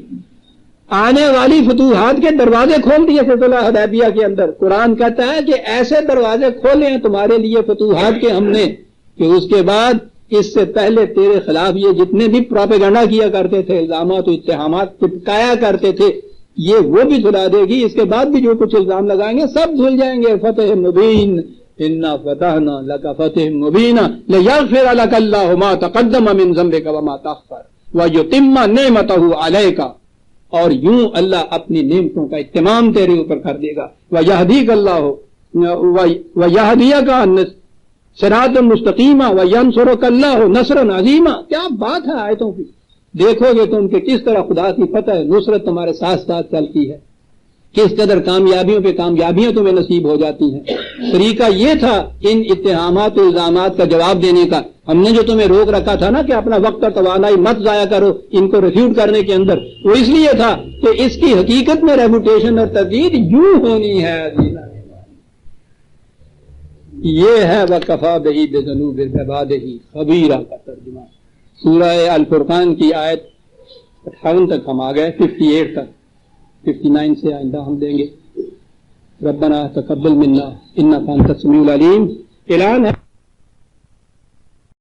آنے والی فتوحات کے دروازے کھول دیے تھے صلح حدیبیہ کے اندر. قرآن کہتا ہے کہ ایسے دروازے کھولے ہیں تمہارے لیے فتوحات کے ہم نے کہ اس کے بعد اس سے پہلے تیرے خلاف یہ جتنے بھی پروپیگنڈا کیا کرتے تھے، الزامات و اتہامات چپکایا کرتے تھے، یہ وہ بھی دھلا دے گی. اس کے بعد بھی جو کچھ الزام لگائیں گے سب دھل جائیں گے. فتح مبین انا فتحنا لک فتح مبینا لیغفر لک اللہ ما تقدم من ذنبک وما تأخر ویتم نعمتہ علیک، اور یوں اللہ اپنی نعمتوں کا اتمام تیرے اوپر کر دے گا. ویہدیک اللہ ویہدیک صراط مستقیما وینصرک اللہ نصرا عظیما. کیا بات ہے آیتوں کی. دیکھو گے تم کہ کس طرح خدا کی فتح نصرت تمہارے ساتھ ساتھ چلتی ہے، کس قدر کامیابیوں پہ کامیابیاں تمہیں نصیب ہو جاتی ہیں. طریقہ یہ تھا ان اتہامات و الزامات کا جواب دینے کا. ہم نے جو تمہیں روک رکھا تھا نا کہ اپنا وقت اور توانائی مت ضائع کرو ان کو ریفیوٹ کرنے کے اندر، وہ اس لیے تھا کہ اس کی حقیقت میں ریفوٹیشن اور تردید یوں ہونی ہے. یہ ہے وَكَفَىٰ بِهِ بِذُنُوبِ عِبَادِهِ خَبِيرًا کا ترجمہ. سورہ الفرقان کی آیت 58 تک ہم آ گئے، 58 تک. 59 سے آئندہ ہم دیں گے. ربنا تقبل منا انک انت السمیع العلیم. اعلان ہے